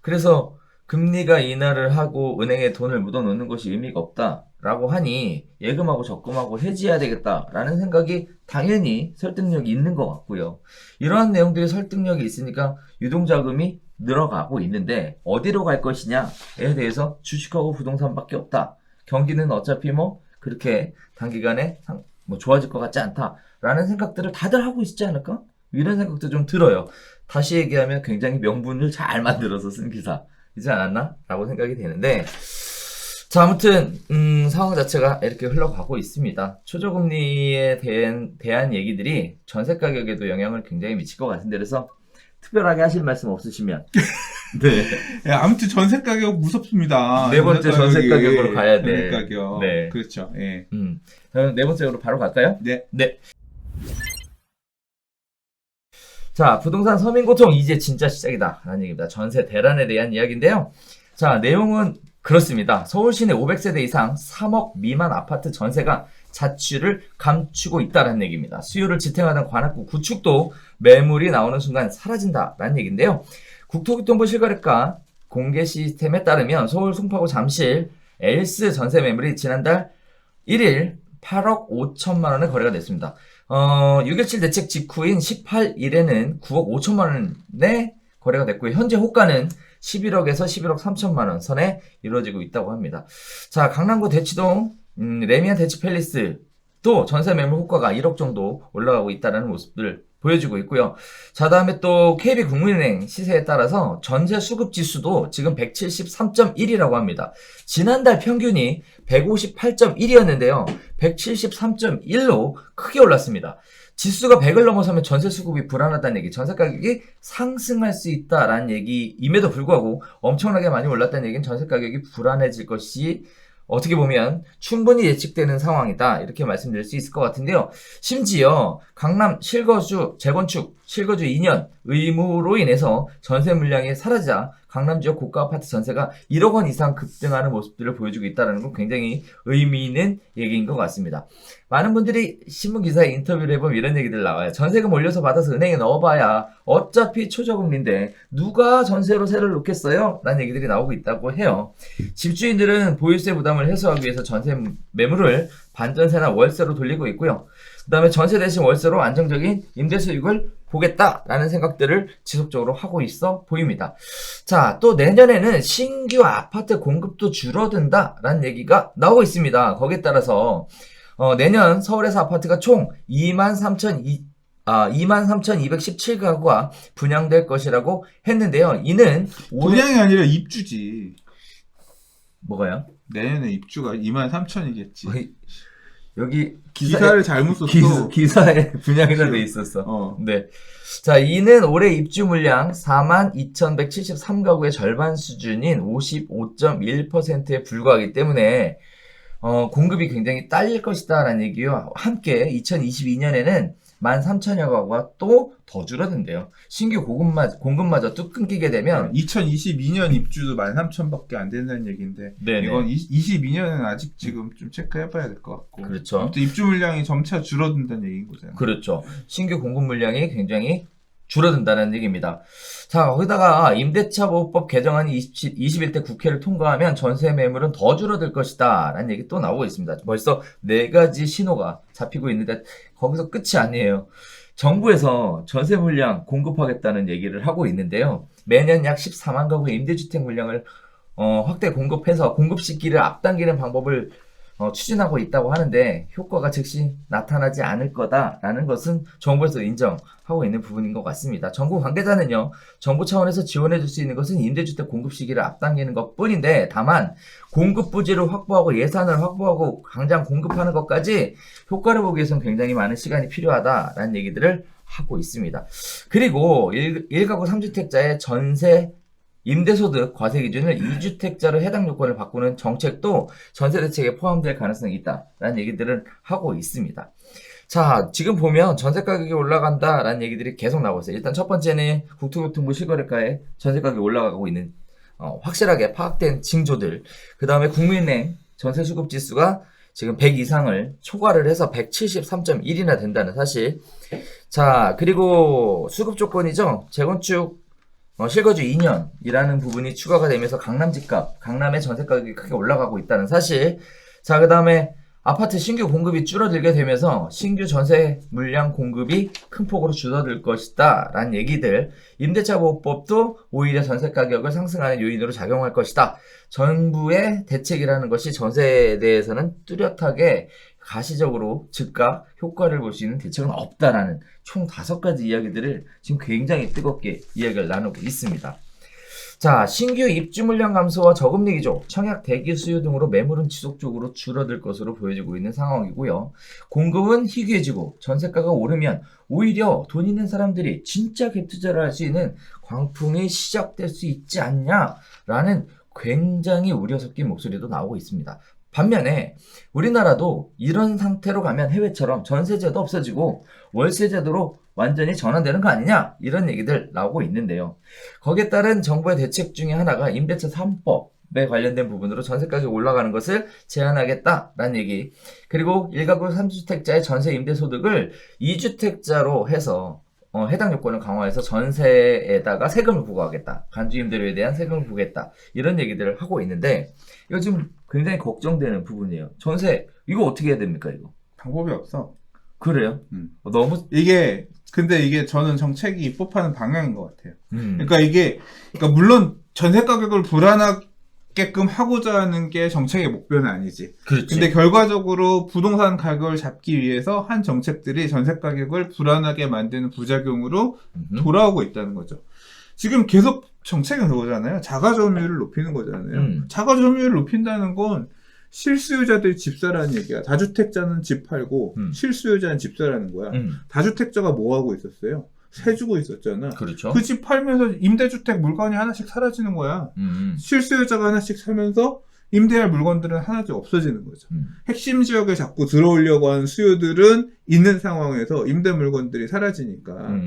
그래서 금리가 인하를 하고 은행에 돈을 묻어놓는 것이 의미가 없다라고 하니 예금하고 적금하고 해지해야 되겠다라는 생각이 당연히 설득력이 있는 것 같고요. 이러한 내용들이 설득력이 있으니까 유동자금이 늘어가고 있는데 어디로 갈 것이냐에 대해서 주식하고 부동산밖에 없다. 경기는 어차피 뭐 그렇게 단기간에 뭐 좋아질 것 같지 않다라는 생각들을 다들 하고 있지 않을까? 이런 생각도 좀 들어요. 다시 얘기하면 굉장히 명분을 잘 만들어서 쓴 기사이지 않았나? 라고 생각이 되는데 자 아무튼 상황 자체가 이렇게 흘러가고 있습니다. 초저금리에 대한 얘기들이 전세 가격에도 영향을 굉장히 미칠 것 같은데 그래서 특별하게 하실 말씀 없으시면 네. 야, 아무튼 전세 가격 무섭습니다. 네 번째 전세 가격으로 가야 돼. 전세 가격. 네. 그렇죠. 예. 그럼 네 번째로 바로 갈까요? 네. 네. 자, 부동산 서민고통 이제 진짜 시작이다 라는 얘기입니다. 전세 대란에 대한 이야기인데요. 자, 내용은 그렇습니다. 서울 시내 500세대 이상 3억 미만 아파트 전세가 자취를 감추고 있다는 얘기입니다. 수요를 지탱하던 관악구 구축도 매물이 나오는 순간 사라진다라는 얘기인데요. 국토교통부 실거래가 공개 시스템에 따르면 서울 송파구 잠실 엘스 전세 매물이 지난달 1일 8억 5천만 원에 거래가 됐습니다. 6.17 대책 직후인 18일에는 9억 5천만 원에 거래가 됐고요. 현재 호가는 11억에서 11억 3천만 원 선에 이루어지고 있다고 합니다. 자, 강남구 대치동 레미안 대치 팰리스 또 전세 매물 호가가 1억 정도 올라가고 있다는 모습들 보여주고 있고요. 자, 다음에 또 KB국민은행 시세에 따라서 전세 수급 지수도 지금 173.1이라고 합니다. 지난달 평균이 158.1이었는데요. 173.1로 크게 올랐습니다. 지수가 100을 넘어서면 전세 수급이 불안하다는 얘기, 전세 가격이 상승할 수 있다라는 얘기임에도 불구하고 엄청나게 많이 올랐다는 얘기는 전세 가격이 불안해질 것이 어떻게 보면 충분히 예측되는 상황이다, 이렇게 말씀드릴 수 있을 것 같은데요. 심지어 강남 실거주 재건축 실거주 2년 의무로 인해서 전세 물량이 사라지자 강남 지역 고가 아파트 전세가 1억 원 이상 급등하는 모습들을 보여주고 있다는 건 굉장히 의미 있는 얘기인 것 같습니다. 많은 분들이 신문 기사에 인터뷰를 해보면 이런 얘기들 나와요. 전세금 올려서 받아서 은행에 넣어봐야 어차피 초저금리인데 누가 전세로 세를 놓겠어요? 라는 얘기들이 나오고 있다고 해요. 집주인들은 보유세 부담을 해소하기 위해서 전세 매물을 반전세나 월세로 돌리고 있고요. 그 다음에 전세 대신 월세로 안정적인 임대 수익을 보겠다라는 생각들을 지속적으로 하고 있어 보입니다. 자, 또 내년에는 신규 아파트 공급도 줄어든다라는 얘기가 나오고 있습니다. 거기에 따라서 내년 서울에서 아파트가 총 23,217가구가 분양될 것이라고 했는데요. 이는 분양이 아니라 입주지. 뭐가요? 내년에 입주가 23,000이겠지. 여기 기사를 잘못 썼어. 기사에 분양이라 돼 있었어. 네. 자, 이는 올해 입주 물량 42,173가구의 절반 수준인 55.1%에 불과하기 때문에 공급이 굉장히 딸릴 것이다라는 얘기와 함께 2022년에는 13,000여 가구가 또 더 줄어든대요. 신규 공급마저 뚝 끊기게 되면 2022년 입주도 13,000밖에 안 된다는 얘기인데 네네. 이건 22년은 아직 지금 좀 체크해봐야 될 것 같고. 그렇죠. 또 입주 물량이 점차 줄어든다는 얘기인 거잖아요. 그렇죠. 신규 공급 물량이 굉장히 줄어든다는 얘기입니다. 자, 거기다가 임대차 보호법 개정안이 21대 국회를 통과하면 전세 매물은 더 줄어들 것이다 라는 얘기 또 나오고 있습니다. 벌써 4가지 신호가 잡히고 있는데 거기서 끝이 아니에요. 정부에서 전세 물량 공급하겠다는 얘기를 하고 있는데요. 매년 약 14만 가구의 임대주택 물량을 확대 공급해서 공급 시기를 앞당기는 방법을 추진하고 있다고 하는데 효과가 즉시 나타나지 않을 거다라는 것은 정부에서 인정하고 있는 부분인 것 같습니다. 정부 관계자는요, 정부 차원에서 지원해 줄 수 있는 것은 임대주택 공급 시기를 앞당기는 것 뿐인데 다만 공급 부지를 확보하고 예산을 확보하고 당장 공급하는 것까지 효과를 보기 위해서는 굉장히 많은 시간이 필요하다라는 얘기들을 하고 있습니다. 그리고 1가구 3주택자의 전세 임대소득 과세 기준을 2주택자로 해당 요건을 바꾸는 정책도 전세 대책에 포함될 가능성이 있다라는 얘기들을 하고 있습니다. 자, 지금 보면 전세 가격이 올라간다라는 얘기들이 계속 나오고 있어요. 일단 첫 번째는 국토교통부 실거래가에 전세 가격이 올라가고 있는 확실하게 파악된 징조들. 그 다음에 국민은행 전세 수급 지수가 지금 100 이상을 초과를 해서 173.1이나 된다는 사실. 자, 그리고 수급 조건이죠. 재건축 실거주 2년이라는 부분이 추가가 되면서 강남 집값, 강남의 전세 가격이 크게 올라가고 있다는 사실. 자, 그 다음에 아파트 신규 공급이 줄어들게 되면서 신규 전세 물량 공급이 큰 폭으로 줄어들 것이다 라는 얘기들. 임대차 보호법도 오히려 전세 가격을 상승하는 요인으로 작용할 것이다. 정부의 대책이라는 것이 전세에 대해서는 뚜렷하게 가시적으로 즉각 효과를 볼 수 있는 대책은 없다라는 총 5가지 이야기들을 지금 굉장히 뜨겁게 이야기를 나누고 있습니다. 자, 신규 입주 물량 감소와 저금리 기조, 청약 대기 수요 등으로 매물은 지속적으로 줄어들 것으로 보여지고 있는 상황이고요. 공급은 희귀해지고 전세가가 오르면 오히려 돈 있는 사람들이 진짜 갭 투자를 할 수 있는 광풍이 시작될 수 있지 않냐라는 굉장히 우려 섞인 목소리도 나오고 있습니다. 반면에 우리나라도 이런 상태로 가면 해외처럼 전세제도 없어지고 월세제도로 완전히 전환되는 거 아니냐, 이런 얘기들 나오고 있는데요. 거기에 따른 정부의 대책 중에 하나가 임대차 3법 관련된 부분으로 전세 가격이 올라가는 것을 제한하겠다라는 얘기. 그리고 1가구 3주택자의 전세 임대소득을 2주택자로 해서 해당 요건을 강화해서 전세에다가 세금을 부과하겠다. 간주임대료에 대한 세금을 부과하겠다. 이런 얘기들을 하고 있는데 이거 지금 굉장히 걱정되는 부분이에요. 전세 이거 어떻게 해야 됩니까 이거? 방법이 없어. 그래요? 너무 근데 이게 저는 정책이 입법하는 방향인 것 같아요. 그러니까 물론 전세 가격을 불안하게끔 하고자 하는 게 정책의 목표는 아니지. 그렇지. 근데 결과적으로 부동산 가격을 잡기 위해서 한 정책들이 전세 가격을 불안하게 만드는 부작용으로 돌아오고 있다는 거죠. 지금 계속 정책은 그거잖아요. 자가 점유율을 높이는 거잖아요. 자가 점유율을 높인다는 건 실수요자들이 집 사라는 얘기야. 다주택자는 집 팔고 실수요자는 집 사라는 거야. 다주택자가 뭐 하고 있었어요? 세 주고 있었잖아. 그렇죠. 그 집 팔면서 임대주택 물건이 하나씩 사라지는 거야. 실수요자가 하나씩 사면서 임대할 물건들은 하나씩 없어지는 거죠. 핵심 지역에 자꾸 들어오려고 하는 수요들은 있는 상황에서 임대 물건들이 사라지니까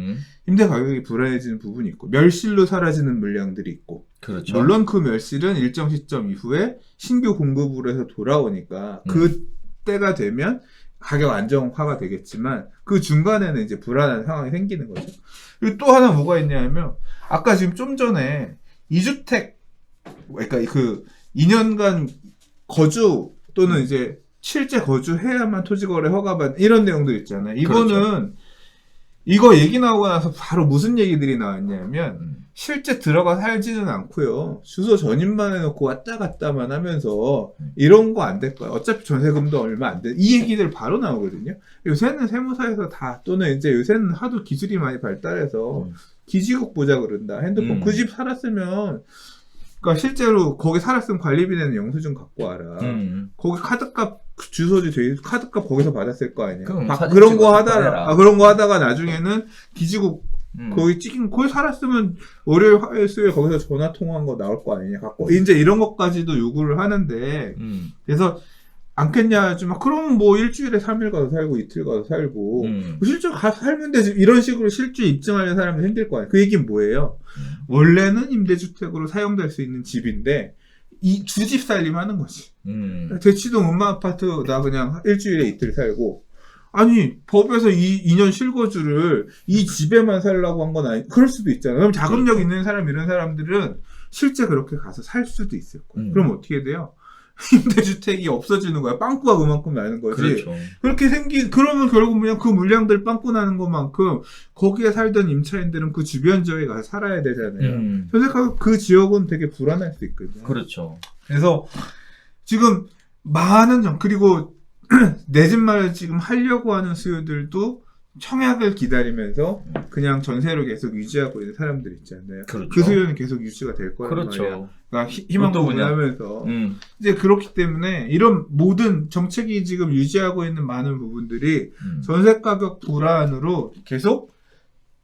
임대 가격이 불안해지는 부분이 있고 멸실로 사라지는 물량들이 있고 그렇죠. 물론 그 멸실은 일정 시점 이후에 신규 공급으로 해서 돌아오니까 그 때가 되면 가격 안정화가 되겠지만 그 중간에는 이제 불안한 상황이 생기는 거죠. 그리고 또 하나 뭐가 있냐면 아까 지금 좀 전에 2주택 그러니까 그 2년간 거주 또는 이제 실제 거주해야만 토지거래 허가받는 이런 내용들 있잖아요. 이거는 그렇죠. 이거 얘기 나오고 나서 바로 무슨 얘기들이 나왔냐면 실제 들어가 살지는 않고요. 주소 전입만 해놓고 왔다 갔다만 하면서 이런 거 안 될 거야. 어차피 전세금도 얼마 안 돼. 이 얘기들 바로 나오거든요. 요새는 세무사에서 다 또는 이제 요새는 하도 기술이 많이 발달해서 기지국 보자 그런다. 핸드폰 그 집 살았으면 그러니까 실제로 거기 살았으면 관리비 내는 영수증 갖고 와라. 거기 카드값 주소지 돼 카드값 거기서 받았을 거 아니야. 그런 거 하다가 나중에는 기지국 거기 찍힌 거기 살았으면 월요일 화요일 수요일 거기서 전화 통화한 거 나올 거 아니냐 갖고 이제 이런 것까지도 요구를 하는데 그래서 않겠냐 하지만 그럼 뭐 일주일에 3일 가서 살고 이틀 가서 살고 실제 가서 살면 되지 이런 식으로 실주 입증하는 사람이 생길 거 아니야. 그 얘기는 뭐예요? 원래는 임대주택으로 사용될 수 있는 집인데 이 주집 살림 하는 거지. 대치동 음마아파트 나 그냥 일주일에 이틀 살고 아니 법에서 2년 실거주를 이 집에만 살라고 한 건 아니 그럴 수도 있잖아. 그럼 자금력 있는 사람 이런 사람들은 실제 그렇게 가서 살 수도 있을 거야. 그럼 어떻게 돼요? 임대주택이 없어지는 거야. 빵꾸가 그만큼 나는 거지. 그렇죠. 그렇게 그러면 결국 그냥 그 물량들 빵꾸 나는 것만큼 거기에 살던 임차인들은 그 주변 지역에 가서 살아야 되잖아요. 전세가격 그 지역은 되게 불안할 수 있거든요. 그렇죠. 그래서 지금 그리고 내 집 마련 지금 하려고 하는 수요들도 청약을 기다리면서 그냥 전세로 계속 유지하고 있는 사람들 있잖아요. 그렇죠. 그 수요는 계속 유지가 될 거란 그렇죠. 말이야. 그러니까 희망 고문하면서 이제 그렇기 때문에 이런 모든 정책이 지금 유지하고 있는 많은 부분들이 전세 가격 불안으로 계속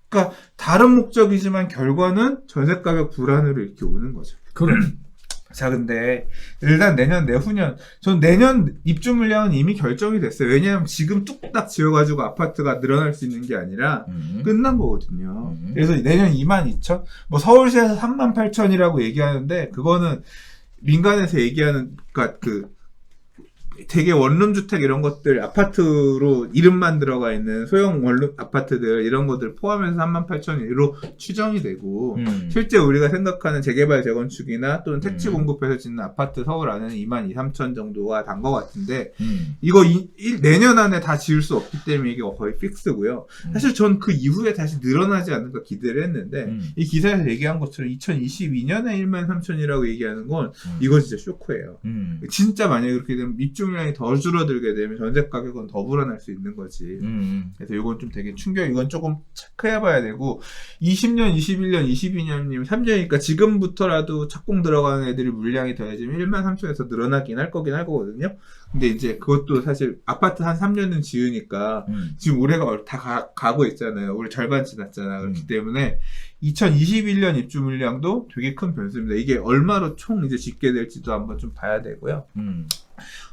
그러니까 다른 목적이지만 결과는 전세 가격 불안으로 이렇게 오는 거죠. 자, 근데 일단 내년 내후년 전 내년 입주 물량은 이미 결정이 됐어요. 왜냐하면 지금 뚝딱 지어가지고 아파트가 늘어날 수 있는 게 아니라 끝난 거거든요. 그래서 내년 22,000 뭐 서울시에서 38,000이라고 얘기하는데 그거는 민간에서 얘기하는 그러니까 되게 원룸 주택 이런 것들 아파트로 이름만 들어가 있는 소형 원룸 아파트들 이런 것들 포함해서 38,000으로 추정이 되고 실제 우리가 생각하는 재개발 재건축이나 또는 택지 공급해서 짓는 아파트 서울 안에는 22,000-23,000 정도가 단 것 같은데 이거 내년 안에 다 지을 수 없기 때문에 이게 거의 픽스고요. 사실 전 그 이후에 다시 늘어나지 않을까 기대를 했는데 이 기사에서 얘기한 것처럼 2022년에 13,000이라고 얘기하는 건 이거 진짜 쇼크예요. 진짜 만약에 그렇게 되면 입주 물량이 더 줄어들게 되면 전세 가격은 더 불안할 수 있는 거지. 그래서 이건 좀 되게 이건 조금 체크해봐야 되고 20년, 21년, 22년이면 3년이니까 지금부터라도 착공 들어가는 애들이 물량이 더해지면 13,000에서 늘어나긴 할 거거든요. 근데 이제 그것도 사실 아파트 한 3년은 지으니까 지금 올해가 다 가고 있잖아요. 올해 절반 지났잖아. 그렇기 때문에 2021년 입주 물량도 되게 큰 변수입니다. 이게 얼마로 총 이제 짓게 될지도 한번 좀 봐야 되고요.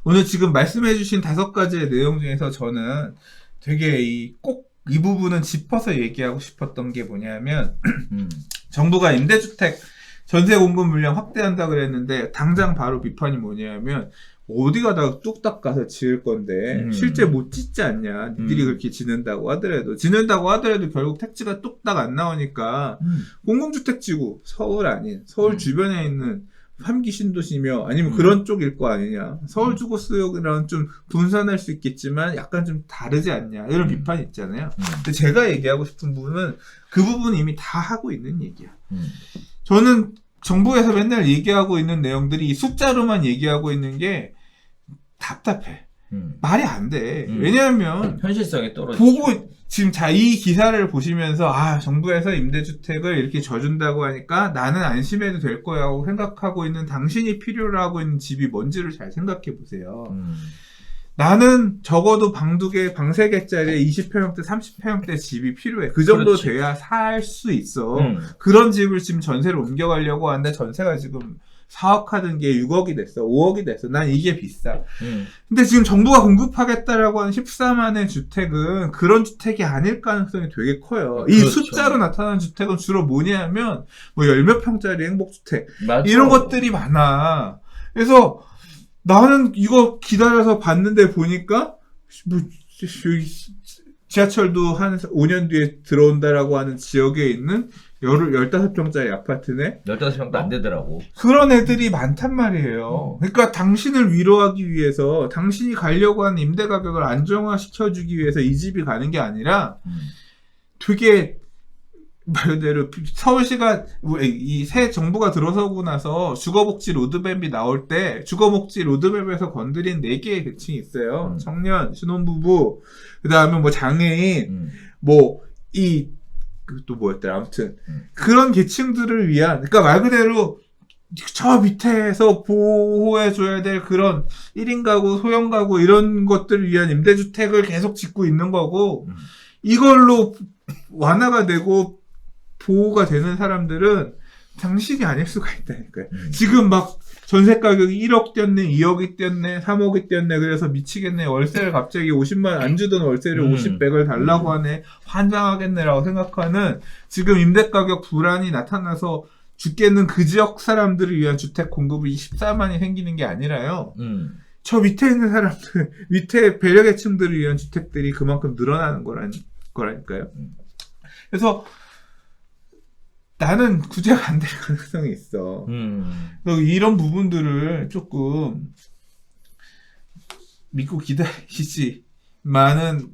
오늘 지금 말씀해주신 5가지의 내용 중에서 저는 되게 꼭 이 부분은 짚어서 얘기하고 싶었던 게 뭐냐면 정부가 임대주택 전세 공급 물량 확대한다 그랬는데 당장 바로 비판이 뭐냐면 어디 가다가 뚝딱 가서 지을 건데 실제 못 짓지 않냐. 니들이 그렇게 짓는다고 하더라도 결국 택지가 뚝딱 안 나오니까 공공주택지구 서울 아닌 서울 주변에 있는 3기 신도시며 아니면 그런 쪽일 거 아니냐. 서울 주거 수요랑 좀 분산할 수 있겠지만 약간 좀 다르지 않냐. 이런 비판이 있잖아요. 근데 제가 얘기하고 싶은 부분은 그 부분 이미 다 하고 있는 얘기야. 저는 정부에서 맨날 얘기하고 있는 내용들이 숫자로만 얘기하고 있는 게 답답해. 말이 안 돼. 왜냐하면 현실성이 떨어지죠. 보고 지금 이 기사를 보시면서 정부에서 임대주택을 이렇게 져준다고 하니까 나는 안심해도 될 거야 하고 생각하고 있는 당신이 필요로 하고 있는 집이 뭔지를 잘 생각해 보세요. 나는 적어도 방 2개, 방 3개짜리 20평형대, 30평형대 집이 필요해. 그 정도 그렇지. 돼야 살 수 있어. 그런 집을 지금 전세로 옮겨가려고 하는데 전세가 지금 4억 하던 게 6억이 됐어. 5억이 됐어. 난 이게 비싸. 근데 지금 정부가 공급하겠다라고 하는 14만의 주택은 그런 주택이 아닐 가능성이 되게 커요. 이 그렇죠. 숫자로 나타나는 주택은 주로 뭐냐면 뭐 10몇 평짜리 행복주택. 맞아. 이런 것들이 많아. 그래서 나는 이거 기다려서 봤는데 보니까 뭐 여기 지하철도 한 5년 뒤에 들어온다라고 하는 지역에 있는 15평짜리 아파트네. 15평도 안 되더라고. 그런 애들이 많단 말이에요. 그러니까 당신을 위로하기 위해서 당신이 가려고 하는 임대 가격을 안정화시켜주기 위해서 이 집이 가는 게 아니라 되게 말 그대로 서울시가 이 새 정부가 들어서고 나서 주거복지 로드맵이 나올 때 주거복지 로드맵에서 건드린 4개의 계층이 있어요. 청년, 신혼부부, 그 다음에 뭐 장애인, 또 뭐였더라. 아무튼 그런 계층들을 위한, 그러니까 말 그대로 저 밑에서 보호해줘야 될 그런 1인 가구, 소형 가구 이런 것들을 위한 임대주택을 계속 짓고 있는 거고 이걸로 완화가 되고 보호가 되는 사람들은 당신이 아닐 수가 있다니까요. 지금 막 전세 가격이 1억 뛰었네, 2억이 뛰었네, 3억이 뛰었네. 그래서 미치겠네. 월세를 갑자기 50만 안 주던 월세를 50백을 달라고 하네. 환장하겠네라고 생각하는 지금 임대 가격 불안이 나타나서 죽겠는 그 지역 사람들을 위한 주택 공급이 14만이 생기는 게 아니라요. 저 밑에 있는 사람들, 밑에 배려계층들을 위한 주택들이 그만큼 늘어나는 거라니까요. 그래서 나는 구제가 안 될 가능성이 있어. 그래서 이런 부분들을 조금 믿고 기다리시지만은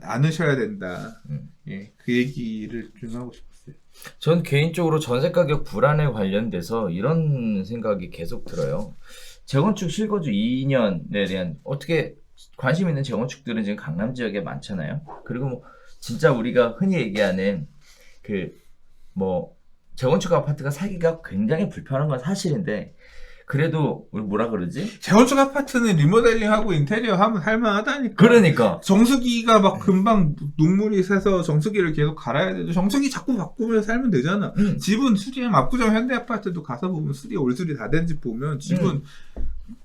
않으셔야 된다. 예, 그 얘기를 좀 하고 싶었어요. 전 개인적으로 전세 가격 불안에 관련돼서 이런 생각이 계속 들어요. 재건축 실거주 2년에 대한 어떻게 관심 있는 재건축들은 지금 강남 지역에 많잖아요. 그리고 뭐 진짜 우리가 흔히 얘기하는 재건축 아파트가 사기가 굉장히 불편한 건 사실인데 그래도 우리 뭐라 그러지? 재건축 아파트는 리모델링하고 인테리어 하면 살만하다니까. 그러니까 정수기가 막 금방 녹물이 새서 정수기를 계속 갈아야 되죠. 정수기 자꾸 바꾸면서 살면 되잖아. 집은 수리하면 압구정 현대아파트도 가서 보면 올수리 다 된 집 보면 집은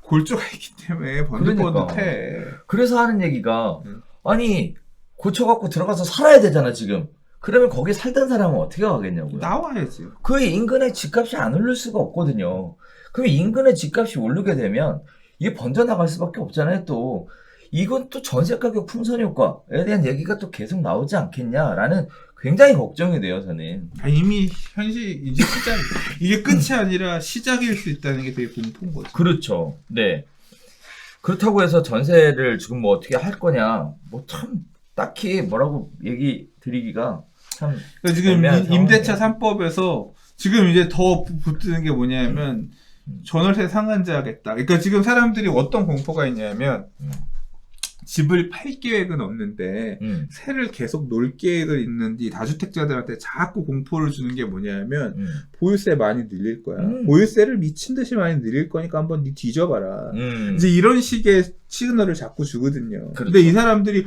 골조가 있기 때문에 번듯번듯해. 그래서 하는 얘기가 아니 고쳐갖고 들어가서 살아야 되잖아 지금. 그러면 거기 살던 사람은 어떻게 가겠냐고요. 나와야지. 그 인근의 집값이 안 오를 수가 없거든요. 그럼 인근의 집값이 오르게 되면 이게 번져나갈 수밖에 없잖아요. 또 이건 또 전세 가격 풍선 효과에 대한 얘기가 또 계속 나오지 않겠냐라는 굉장히 걱정이 돼요. 저는. 이미 이제 이게 끝이 아니라 시작일 수 있다는 게 되게 공포인 거죠. 그렇죠. 네. 그렇다고 해서 전세를 지금 뭐 어떻게 할 거냐 참 딱히 뭐라고 얘기 드리기가 참 지금 임대차 3법에서 지금 이제 더 붙는 게 뭐냐면 전월세 상한제 하겠다. 그러니까 지금 사람들이 어떤 공포가 있냐면 집을 팔 계획은 없는데 세를 계속 놀 계획을 있는데 다주택자들한테 자꾸 공포를 주는 게 뭐냐면 보유세 많이 늘릴 거야. 보유세를 미친 듯이 많이 늘릴 거니까 한번 니 뒤져봐라. 이제 이런 식의 시그널을 자꾸 주거든요. 그렇죠. 근데 이 사람들이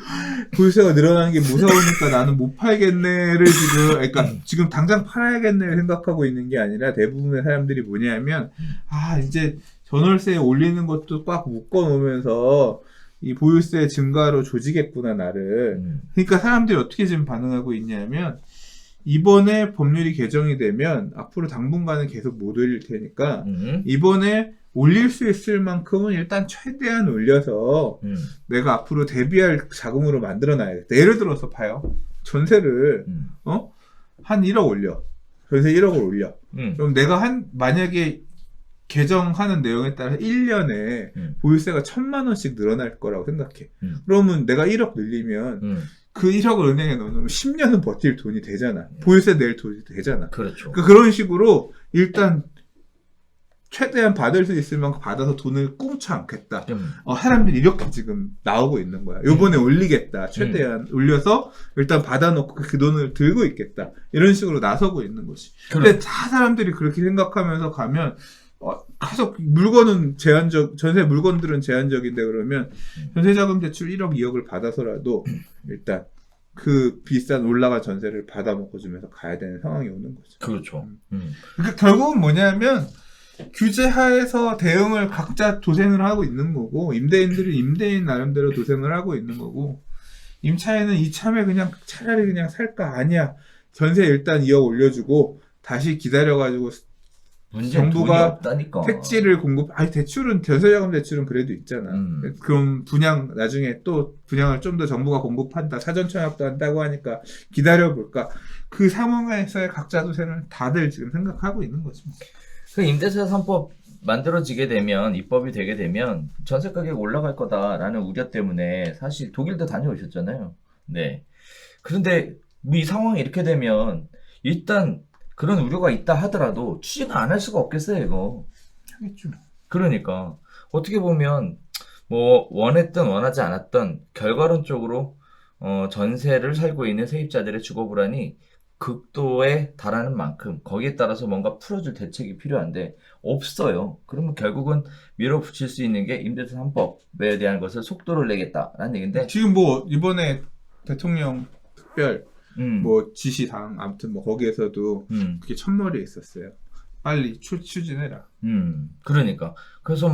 보유세가 늘어나는 게 무서우니까 나는 못 팔겠네를 그러니까 지금 당장 팔아야겠네를 생각하고 있는 게 아니라 대부분의 사람들이 뭐냐면 이제 전월세 올리는 것도 꽉 묶어 놓으면서 이 보유세 증가로 조지겠구나 나를. 그러니까 사람들이 어떻게 지금 반응하고 있냐면 이번에 법률이 개정이 되면 앞으로 당분간은 계속 못 올릴 테니까 이번에 올릴 수 있을 만큼은 일단 최대한 올려서 내가 앞으로 대비할 자금으로 만들어놔야겠다. 예를 들어서 봐요. 전세를 한 1억 올려. 전세 1억을 올려. 그럼 내가 만약에 개정하는 내용에 따라 1년에 보유세가 1,000만 원씩 늘어날 거라고 생각해. 그러면 내가 1억 늘리면 그 1억을 은행에 넣어놓으면 10년은 버틸 돈이 되잖아. 보유세 낼 돈이 되잖아. 그렇죠. 그런 식으로 일단 최대한 받을 수 있을 만큼 받아서 돈을 꽁쳐 않겠다. 사람들이 이렇게 지금 나오고 있는 거야. 요번에 올리겠다. 최대한 올려서 일단 받아놓고 그 돈을 들고 있겠다. 이런 식으로 나서고 있는 거지. 근데 다 사람들이 그렇게 생각하면서 가면 계속 물건은 전세 물건들은 제한적인데 그러면 전세자금 대출 1억, 2억을 받아서라도 일단 그 비싼 올라간 전세를 받아 먹어주면서 가야 되는 상황이 오는 거죠. 그렇죠. 그러니까 결국은 뭐냐면 규제 하에서 대응을 각자 도생을 하고 있는 거고 임대인들은 임대인 나름대로 도생을 하고 있는 거고 임차인은 이참에 그냥 차라리 그냥 살까 아니야 전세 일단 2억 올려주고 다시 기다려가지고 정부가 택지를 대출은 전세자금 대출은 그래도 있잖아. 그럼 분양 나중에 또 분양을 좀 더 정부가 공급한다 사전 청약도 한다고 하니까 기다려볼까 그 상황에서의 각자 도생을 다들 지금 생각하고 있는 거죠. 그 임대차 3법 만들어지게 되면 입법이 되게 되면 전세 가격이 올라갈 거다라는 우려 때문에 사실 독일도 다녀오셨잖아요. 네. 그런데 이 상황이 이렇게 되면 일단 그런 우려가 있다 하더라도 추진을 안 할 수가 없겠어요, 이거. 하겠죠. 그러니까 어떻게 보면 뭐 원했든 원하지 않았든 결과론적으로 전세를 살고 있는 세입자들의 주거 불안이 극도에 달하는 만큼 거기에 따라서 뭔가 풀어줄 대책이 필요한데 없어요. 그러면 결국은 밀어붙일 수 있는 게 임대차 3법에 대한 것을 속도를 내겠다라는 얘기인데 지금 뭐 이번에 대통령 특별 뭐 지시사항 아무튼 뭐 거기에서도 그게 첫머리에 있었어요. 빨리 추진해라. 그러니까 그래서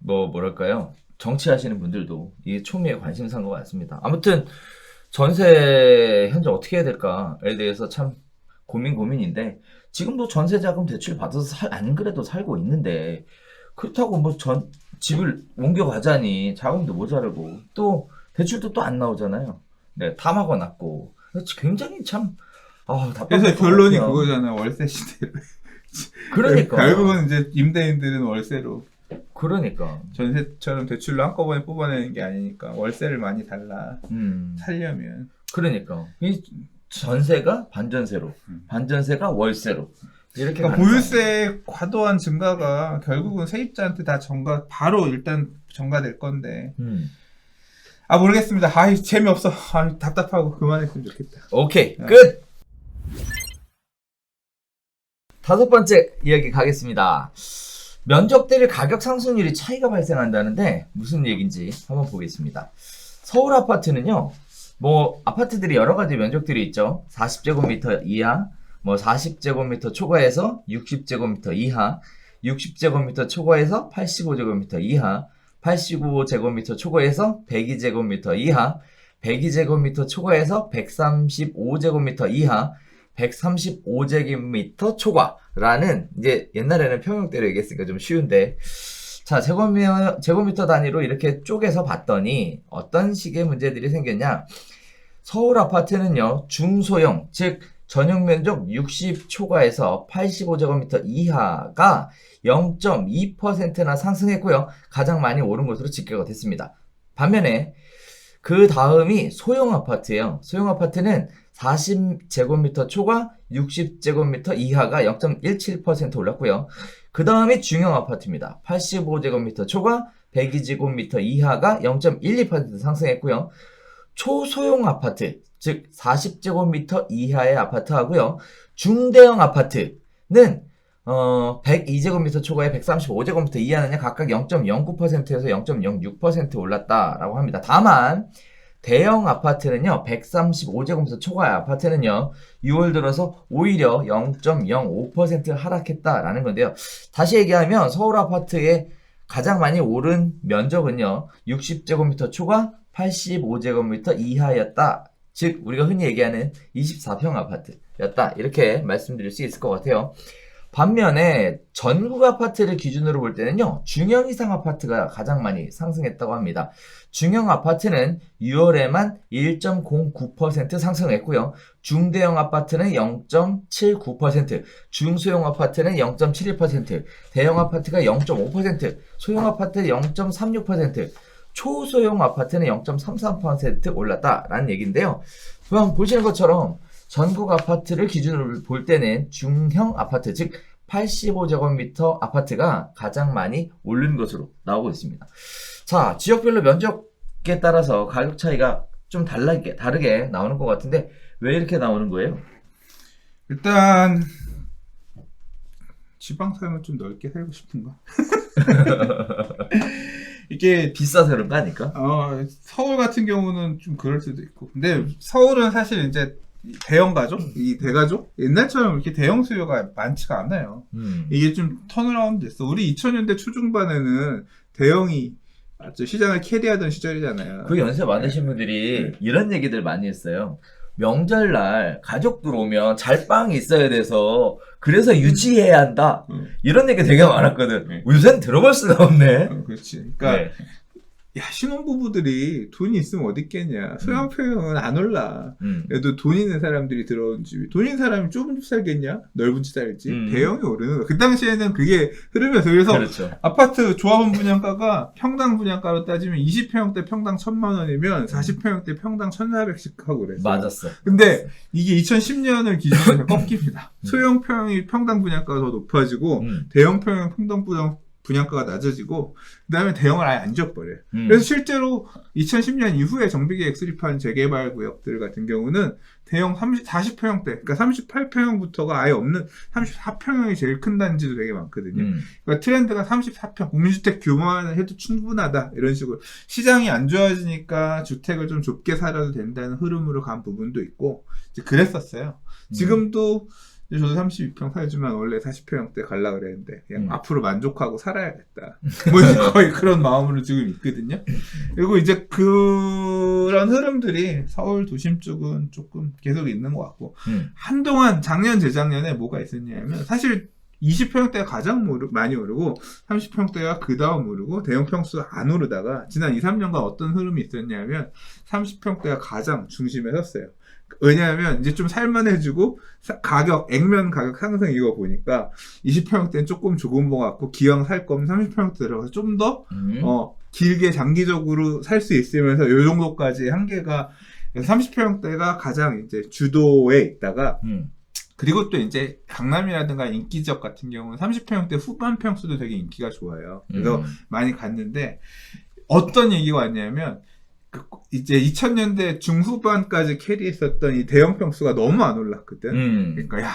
뭐랄까요 정치하시는 분들도 이게 초미에 관심사인 것 같습니다. 아무튼 전세 현재 어떻게 해야 될까에 대해서 참 고민인데 지금도 전세자금 대출 받아서 안 그래도 살고 있는데 그렇다고 뭐 집을 옮겨가자니 자금도 모자르고 또 대출도 또 안 나오잖아요. 네, 다 막아놨고 굉장히 참 그래서 결론이 그거잖아요. 월세 시대로. 그러니까 결국은 이제 임대인들은 월세로. 그러니까 전세처럼 대출로 한꺼번에 뽑아내는 게 아니니까 월세를 많이 달라. 살려면. 그러니까 이 전세가 반전세로, 반전세가 월세로 이렇게. 그러니까 보유세 과도한 증가가 결국은 세입자한테 다 바로 일단 전가될 건데. 모르겠습니다. 재미없어. 답답하고 그만했으면 좋겠다. 오케이, 끝! 5번째 이야기 가겠습니다. 면적 대비 가격 상승률이 차이가 발생한다는데 무슨 얘기인지 한번 보겠습니다. 서울 아파트는요, 아파트들이 여러 가지 면적들이 있죠. 40제곱미터 이하, 40제곱미터 초과해서 60제곱미터 이하, 60제곱미터 초과해서 85제곱미터 이하, 85제곱미터 초과해서 102제곱미터 이하, 102제곱미터 초과해서 135제곱미터 이하, 135제곱미터 초과라는 이제 옛날에는 평형대로 얘기했으니까 좀 쉬운데 자 제곱미터 단위로 이렇게 쪼개서 봤더니 어떤 식의 문제들이 생겼냐. 서울 아파트는요 중소형 즉 전용 면적 60 초과해서 85제곱미터 이하가 0.2%나 상승했고요. 가장 많이 오른 것으로 집계가 됐습니다. 반면에 그 다음이 소형 아파트예요. 소형 아파트는 40제곱미터 초과 60제곱미터 이하가 0.17% 올랐고요. 그 다음이 중형 아파트입니다. 85제곱미터 초과 102제곱미터 이하가 0.12% 상승했고요. 초소형 아파트, 즉 40제곱미터 이하의 아파트하고요. 중대형 아파트는 102제곱미터 초과에 135제곱미터 이하는 각각 0.09%에서 0.06% 올랐다라고 합니다. 다만 대형 아파트는요, 135제곱미터 초과의 아파트는요, 6월 들어서 오히려 0.05% 하락했다라는 건데요. 다시 얘기하면 서울 아파트의 가장 많이 오른 면적은요, 60제곱미터 초과 85제곱미터 이하였다. 즉 우리가 흔히 얘기하는 24평 아파트였다. 이렇게 말씀드릴 수 있을 것 같아요. 반면에 전국 아파트를 기준으로 볼 때는요, 중형 이상 아파트가 가장 많이 상승했다고 합니다. 중형 아파트는 6월에만 1.09% 상승했고요. 중대형 아파트는 0.79%, 중소형 아파트는 0.71%, 대형 아파트가 0.5%, 소형 아파트 0.36%, 초소형 아파트는 0.33% 올랐다라는 얘기인데요. 그럼 보시는 것처럼 전국 아파트를 기준으로 볼 때는 중형 아파트, 즉 85제곱미터 아파트가 가장 많이 오른 것으로 나오고 있습니다. 자, 지역별로 면적에 따라서 가격 차이가 좀 다르게 나오는 것 같은데 왜 이렇게 나오는 거예요? 일단 지방 살면 좀 넓게 살고 싶은가? 이게 비싸서 그런 거 아닐까? 서울 같은 경우는 좀 그럴 수도 있고, 근데 서울은 사실 이제 대형 가족, 이 대가족 옛날처럼 이렇게 대형 수요가 많지가 않아요. 이게 좀 턴어라운드 됐어. 우리 2000년대 초중반에는 대형이 시장을 캐리하던 시절이잖아요. 그 연세 많으신 분들이 이런 얘기들 많이 했어요. 명절날 가족들 오면 잘빵이 있어야 돼서 그래서 유지해야 한다. 이런 얘기 되게 많았거든. 요새는 들어볼 수가 없네. 그렇지. 그러니까 야, 신혼부부들이 돈이 있으면 어디 있겠냐. 소형평형은 안 올라. 그래도 돈 있는 사람들이 들어온 집이, 돈 있는 사람이 좁은 집 살겠냐? 넓은 집 살겠지? 대형이 오르는 거야. 그 당시에는 그게 흐름이었어요. 그래서 그렇죠. 아파트 조합원 분양가가 평당 분양가로 따지면 20평대 평당 1,000만 원이면 40평대 평당 1,400씩 하고 그랬어. 맞았어. 근데 이게 2010년을 기준으로 꺾입니다. 소형평이 평당 분양가가 더 높아지고 대형평형 평당 분양가가 낮아지고 그 다음에 대형을 아예 안 지어버려요. 그래서 실제로 2010년 이후에 정비계획 수립한 재개발 구역들 같은 경우는 대형 40평형대, 그러니까 38평형부터가 아예 없는 34평형이 제일 큰 단지도 되게 많거든요. 그러니까 트렌드가 34평, 공유주택 규모만 해도 충분하다 이런 식으로 시장이 안 좋아지니까 주택을 좀 좁게 살아도 된다는 흐름으로 간 부분도 있고 이제 그랬었어요. 지금도 저도 32평 살지만 원래 40평대 가려고 그랬는데 그냥 앞으로 만족하고 살아야겠다. 뭐 거의 그런 마음으로 지금 있거든요. 그리고 이제 그런 흐름들이 서울 도심 쪽은 조금 계속 있는 것 같고 한동안 작년 재작년에 뭐가 있었냐면 사실 20평대가 가장 많이 오르고 30평대가 그 다음 오르고 대형 평수가 안 오르다가 지난 2, 3년간 어떤 흐름이 있었냐면 30평대가 가장 중심에 섰어요. 왜냐하면 이제 좀 살만해지고 액면 가격 상승 이거 보니까 20평대는 조금 좁은 것 같고 기왕 살 거면 30평대 들어가서 좀 더 길게 장기적으로 살 수 있으면서 요 정도까지 한계가 30평대가 가장 이제 주도에 있다가 그리고 또 이제 강남이라든가 인기 지역 같은 경우는 30평대 후반 평수도 되게 인기가 좋아요. 그래서 많이 갔는데 어떤 얘기가 왔냐면 이제 2000년대 중후반까지 캐리했었던 이 대형 평수가 너무 안 올랐거든. 그러니까 야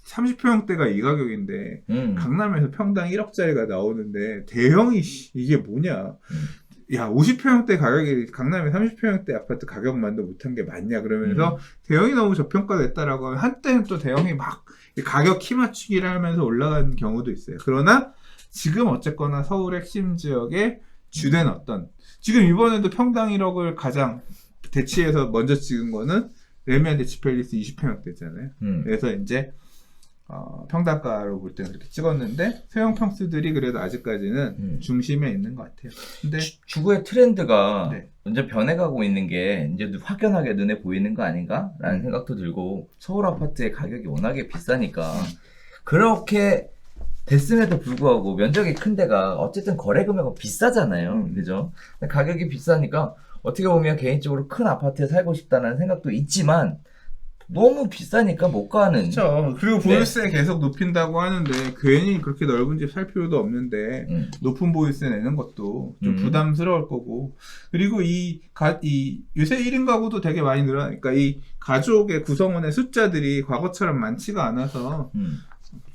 30평대가 이 가격인데 강남에서 평당 1억짜리가 나오는데 대형이 이게 뭐냐. 야 50평대 가격이 강남에 30평대 아파트 가격만도 못한 게 맞냐 그러면서 대형이 너무 저평가됐다라고 하면 한때는 또 대형이 막 가격 키 맞추기를 하면서 올라가는 경우도 있어요. 그러나 지금 어쨌거나 서울 핵심 지역에 주된 어떤 지금 이번에도 평당 1억을 가장 대치해서 먼저 찍은 거는 레미안 대치팰리스 20평대잖아요. 그래서 이제 평당가로 볼 때는 그렇게 찍었는데 소형 평수들이 그래도 아직까지는 중심에 있는 것 같아요. 근데 주거의 트렌드가 이제 변해가고 있는 게 이제 확연하게 눈에 보이는 거 아닌가라는 생각도 들고 서울 아파트의 가격이 워낙에 비싸니까 그렇게 됐음에도 불구하고 면적이 큰 데가 어쨌든 거래 금액이 비싸잖아요. 그죠? 가격이 비싸니까 어떻게 보면 개인적으로 큰 아파트에 살고 싶다는 생각도 있지만 너무 비싸니까 못 가는. 그렇죠. 그리고 보유세 계속 높인다고 하는데 괜히 그렇게 넓은 집 살 필요도 없는데 높은 보유세 내는 것도 좀 부담스러울 거고. 그리고 요새 1인 가구도 되게 많이 늘어나니까 이 가족의 구성원의 숫자들이 과거처럼 많지가 않아서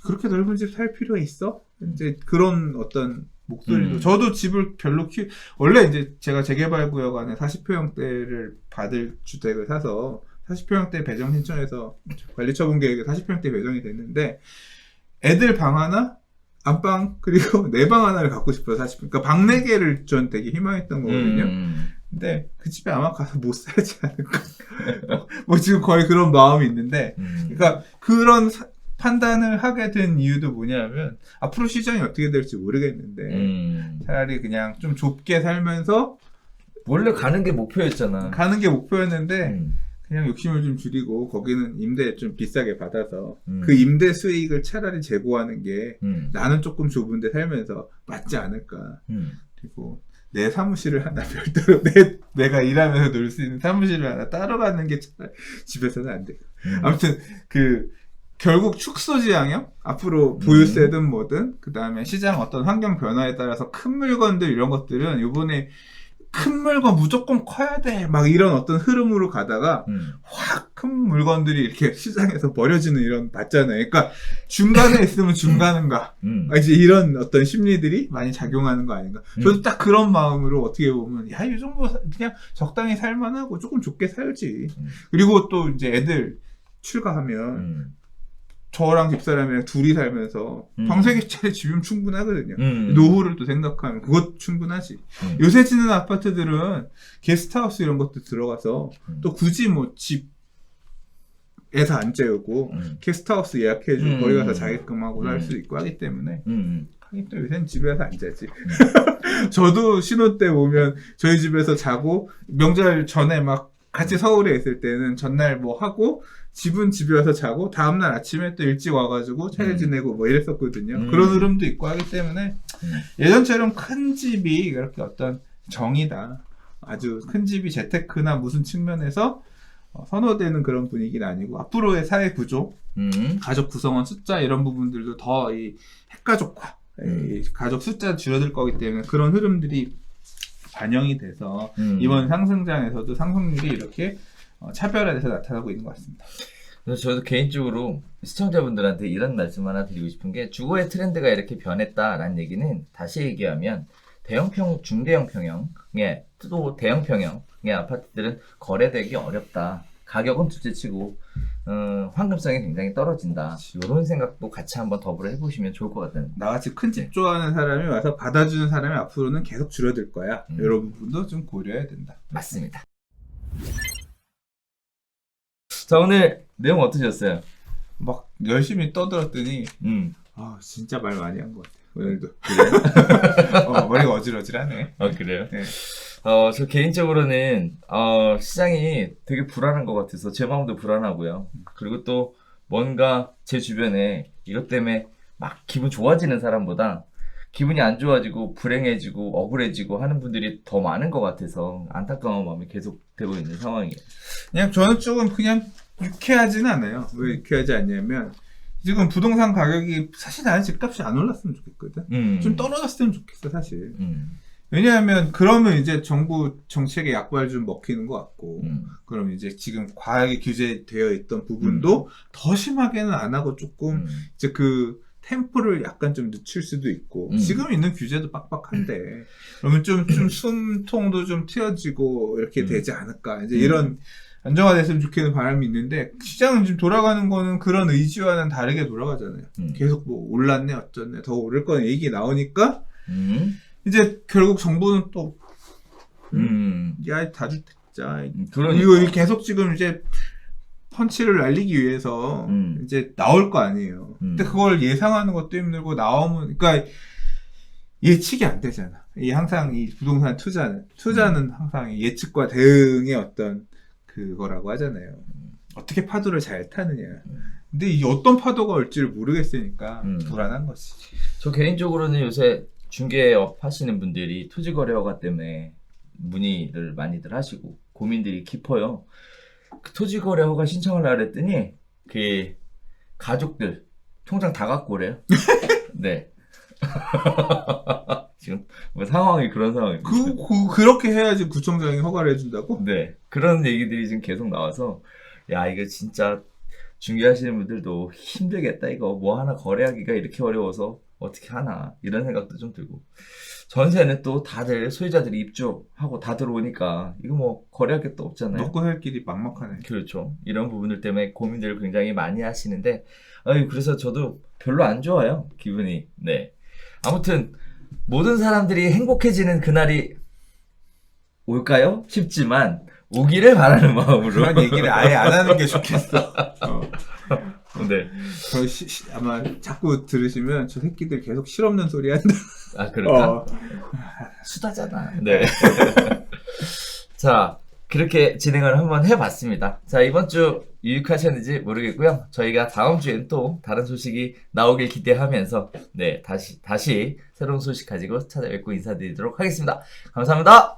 그렇게 넓은 집 살 필요가 있어? 이제 그런 어떤 목소리도 저도 집을 별로 원래 이제 제가 재개발 구역 안에 40평대를 받을 주택을 사서 40평대 배정 신청해서 관리처분 계획에 40평대 배정이 됐는데 애들 방 하나, 안방 그리고 내 방 하나를 갖고 싶어요. 40평. 그러니까 방 4개를 전 되게 희망했던 거거든요. 근데 그 집에 아마 가서 못 살지 않을까. 뭐 지금 거의 그런 마음이 있는데, 그러니까 그런 판단을 하게 된 이유도 뭐냐면 앞으로 시장이 어떻게 될지 모르겠는데 차라리 그냥 좀 좁게 살면서 원래 가는 게 목표였잖아. 가는 게 목표였는데 그냥 욕심을 좀 줄이고 거기는 임대 좀 비싸게 받아서 그 임대 수익을 차라리 제고하는 게 나는 조금 좁은데 살면서 맞지 않을까. 그리고 내 사무실을 하나 별도로 내가 일하면서 놀 수 있는 사무실을 하나 따로 갖는 게 차라리 집에서는 안 돼요. 아무튼 결국 축소 지향형 앞으로 보유세든 뭐든 그 다음에 시장 어떤 환경 변화에 따라서 큰 물건들 이런 것들은 요번에 큰 물건 무조건 커야 돼 막 이런 어떤 흐름으로 가다가 확 큰 물건들이 이렇게 시장에서 버려지는 이런 봤잖아요. 그러니까 중간에 있으면 중간인가 이제 이런 어떤 심리들이 많이 작용하는 거 아닌가. 저도 딱 그런 마음으로 어떻게 보면 야 이 정도 그냥 적당히 살만하고 조금 좋게 살지. 그리고 또 이제 애들 출가하면 저랑 집사람이랑 둘이 살면서 방세개짜리 집이면 충분하거든요. 노후를 또 생각하면 그것 충분하지. 요새 짓는 아파트들은 게스트하우스 이런 것도 들어가서 또 굳이 뭐 집에서 안 재우고 게스트하우스 예약해주고 거기 가서 자게끔 하고 살 수 있고 하기 때문에 하긴 또 요새는 집에서 안 자지. 저도 신혼 때 오면 저희 집에서 자고 명절 전에 막 같이 서울에 있을 때는 전날 뭐 하고 집은 집에 와서 자고 다음날 아침에 또 일찍 와가지고 차례 지내고 뭐 이랬었거든요. 그런 흐름도 있고 하기 때문에 예전처럼 큰 집이 이렇게 어떤 정이다. 아주 큰 집이 재테크나 무슨 측면에서 선호되는 그런 분위기는 아니고 앞으로의 사회 구조, 가족 구성원 숫자 이런 부분들도 더 이 핵가족화, 이 가족 숫자 줄어들 거기 때문에 그런 흐름들이 반영이 돼서 이번 상승장에서도 상승률이 이렇게 차별화돼서 나타나고 있는 것 같습니다. 그래서 저도 개인적으로 시청자분들한테 이런 말씀 하나 드리고 싶은 게 주거의 트렌드가 이렇게 변했다라는 얘기는 다시 얘기하면 중대형 평형의 또 대형 평형의 아파트들은 거래되기 어렵다. 가격은 둘째치고 황금성이 굉장히 떨어진다. 이런 생각도 같이 한번 더불어 해보시면 좋을 것 같다는. 나같이 큰 집 좋아하는 사람이 와서 받아주는 사람이 앞으로는 계속 줄어들 거야. 이런 부분도 좀 고려해야 된다. 맞습니다. 자, 오늘 내용 어떠셨어요? 막 열심히 떠들었더니 아 진짜 말 많이 한 것 같아요. 오늘도. 그래요? 머리가 어질어질하네. 그래요? 네. 저 개인적으로는 시장이 되게 불안한 것 같아서 제 마음도 불안하고요. 그리고 또 뭔가 제 주변에 이것 때문에 막 기분 좋아지는 사람보다 기분이 안 좋아지고 불행해지고 억울해지고 하는 분들이 더 많은 것 같아서 안타까운 마음이 계속되고 있는 상황이에요. 그냥 저는 조금 그냥 유쾌하지는 않아요. 왜 유쾌하지 않냐면 지금 부동산 가격이 사실 나는 집값이 안 올랐으면 좋겠거든. 좀 떨어졌으면 좋겠어 사실. 왜냐하면 그러면 이제 정부 정책의 약발 좀 먹히는 것 같고 그럼 이제 지금 과하게 규제되어 있던 부분도 더 심하게는 안 하고 조금 이제 그 템포를 약간 좀 늦출 수도 있고 지금 있는 규제도 빡빡한데 그러면 좀 숨통도 좀 트여지고 이렇게 되지 않을까 이제 이런 안정화됐으면 좋겠는 바람이 있는데 시장은 지금 돌아가는 거는 그런 의지와는 다르게 돌아가잖아요. 계속 뭐 올랐네 어쩌네 더 오를 거네 얘기 나오니까 이제 결국 정부는 또 야 다주택자 이거 계속 지금 이제 펀치를 날리기 위해서 이제 나올 거 아니에요. 근데 그걸 예상하는 것도 힘들고 나오면 그러니까 예측이 안 되잖아. 이 항상 이 부동산 투자는 항상 예측과 대응의 어떤 그거라고 하잖아요. 어떻게 파도를 잘 타느냐. 근데 이 어떤 파도가 올지를 모르겠으니까 불안한 거지. 저 개인적으로는 요새 중개업 하시는 분들이 토지거래허가 때문에 문의를 많이들 하시고 고민들이 깊어요. 그 토지거래허가 신청을 하랬더니 그 가족들 통장 다 갖고 오래요. 네. 지금 뭐 상황이 그런 상황입니다. 그렇게 해야지 구청장이 허가를 해준다고? 네. 그런 얘기들이 지금 계속 나와서 야 이거 진짜 중개하시는 분들도 힘들겠다. 이거 뭐 하나 거래하기가 이렇게 어려워서 어떻게 하나 이런 생각도 좀 들고 전세는 또 다들 소유자들이 입주하고 다 들어오니까 이거 뭐 거래할 게 또 없잖아요. 먹고 살 길이 막막하네. 그렇죠. 이런 부분들 때문에 고민들을 굉장히 많이 하시는데 그래서 저도 별로 안 좋아요. 기분이. 네. 아무튼 모든 사람들이 행복해지는 그날이 올까요? 싶지만 오기를 바라는 마음으로. 그런 얘기를 아예 안 하는 게 좋겠어. 네. 아마 자꾸 들으시면 저 새끼들 계속 실없는 소리 한다. 아, 그럴까? 수다잖아. 네. 자, 그렇게 진행을 한번 해봤습니다. 자, 이번 주 유익하셨는지 모르겠고요. 저희가 다음 주엔 또 다른 소식이 나오길 기대하면서, 네, 다시 새로운 소식 가지고 찾아뵙고 인사드리도록 하겠습니다. 감사합니다.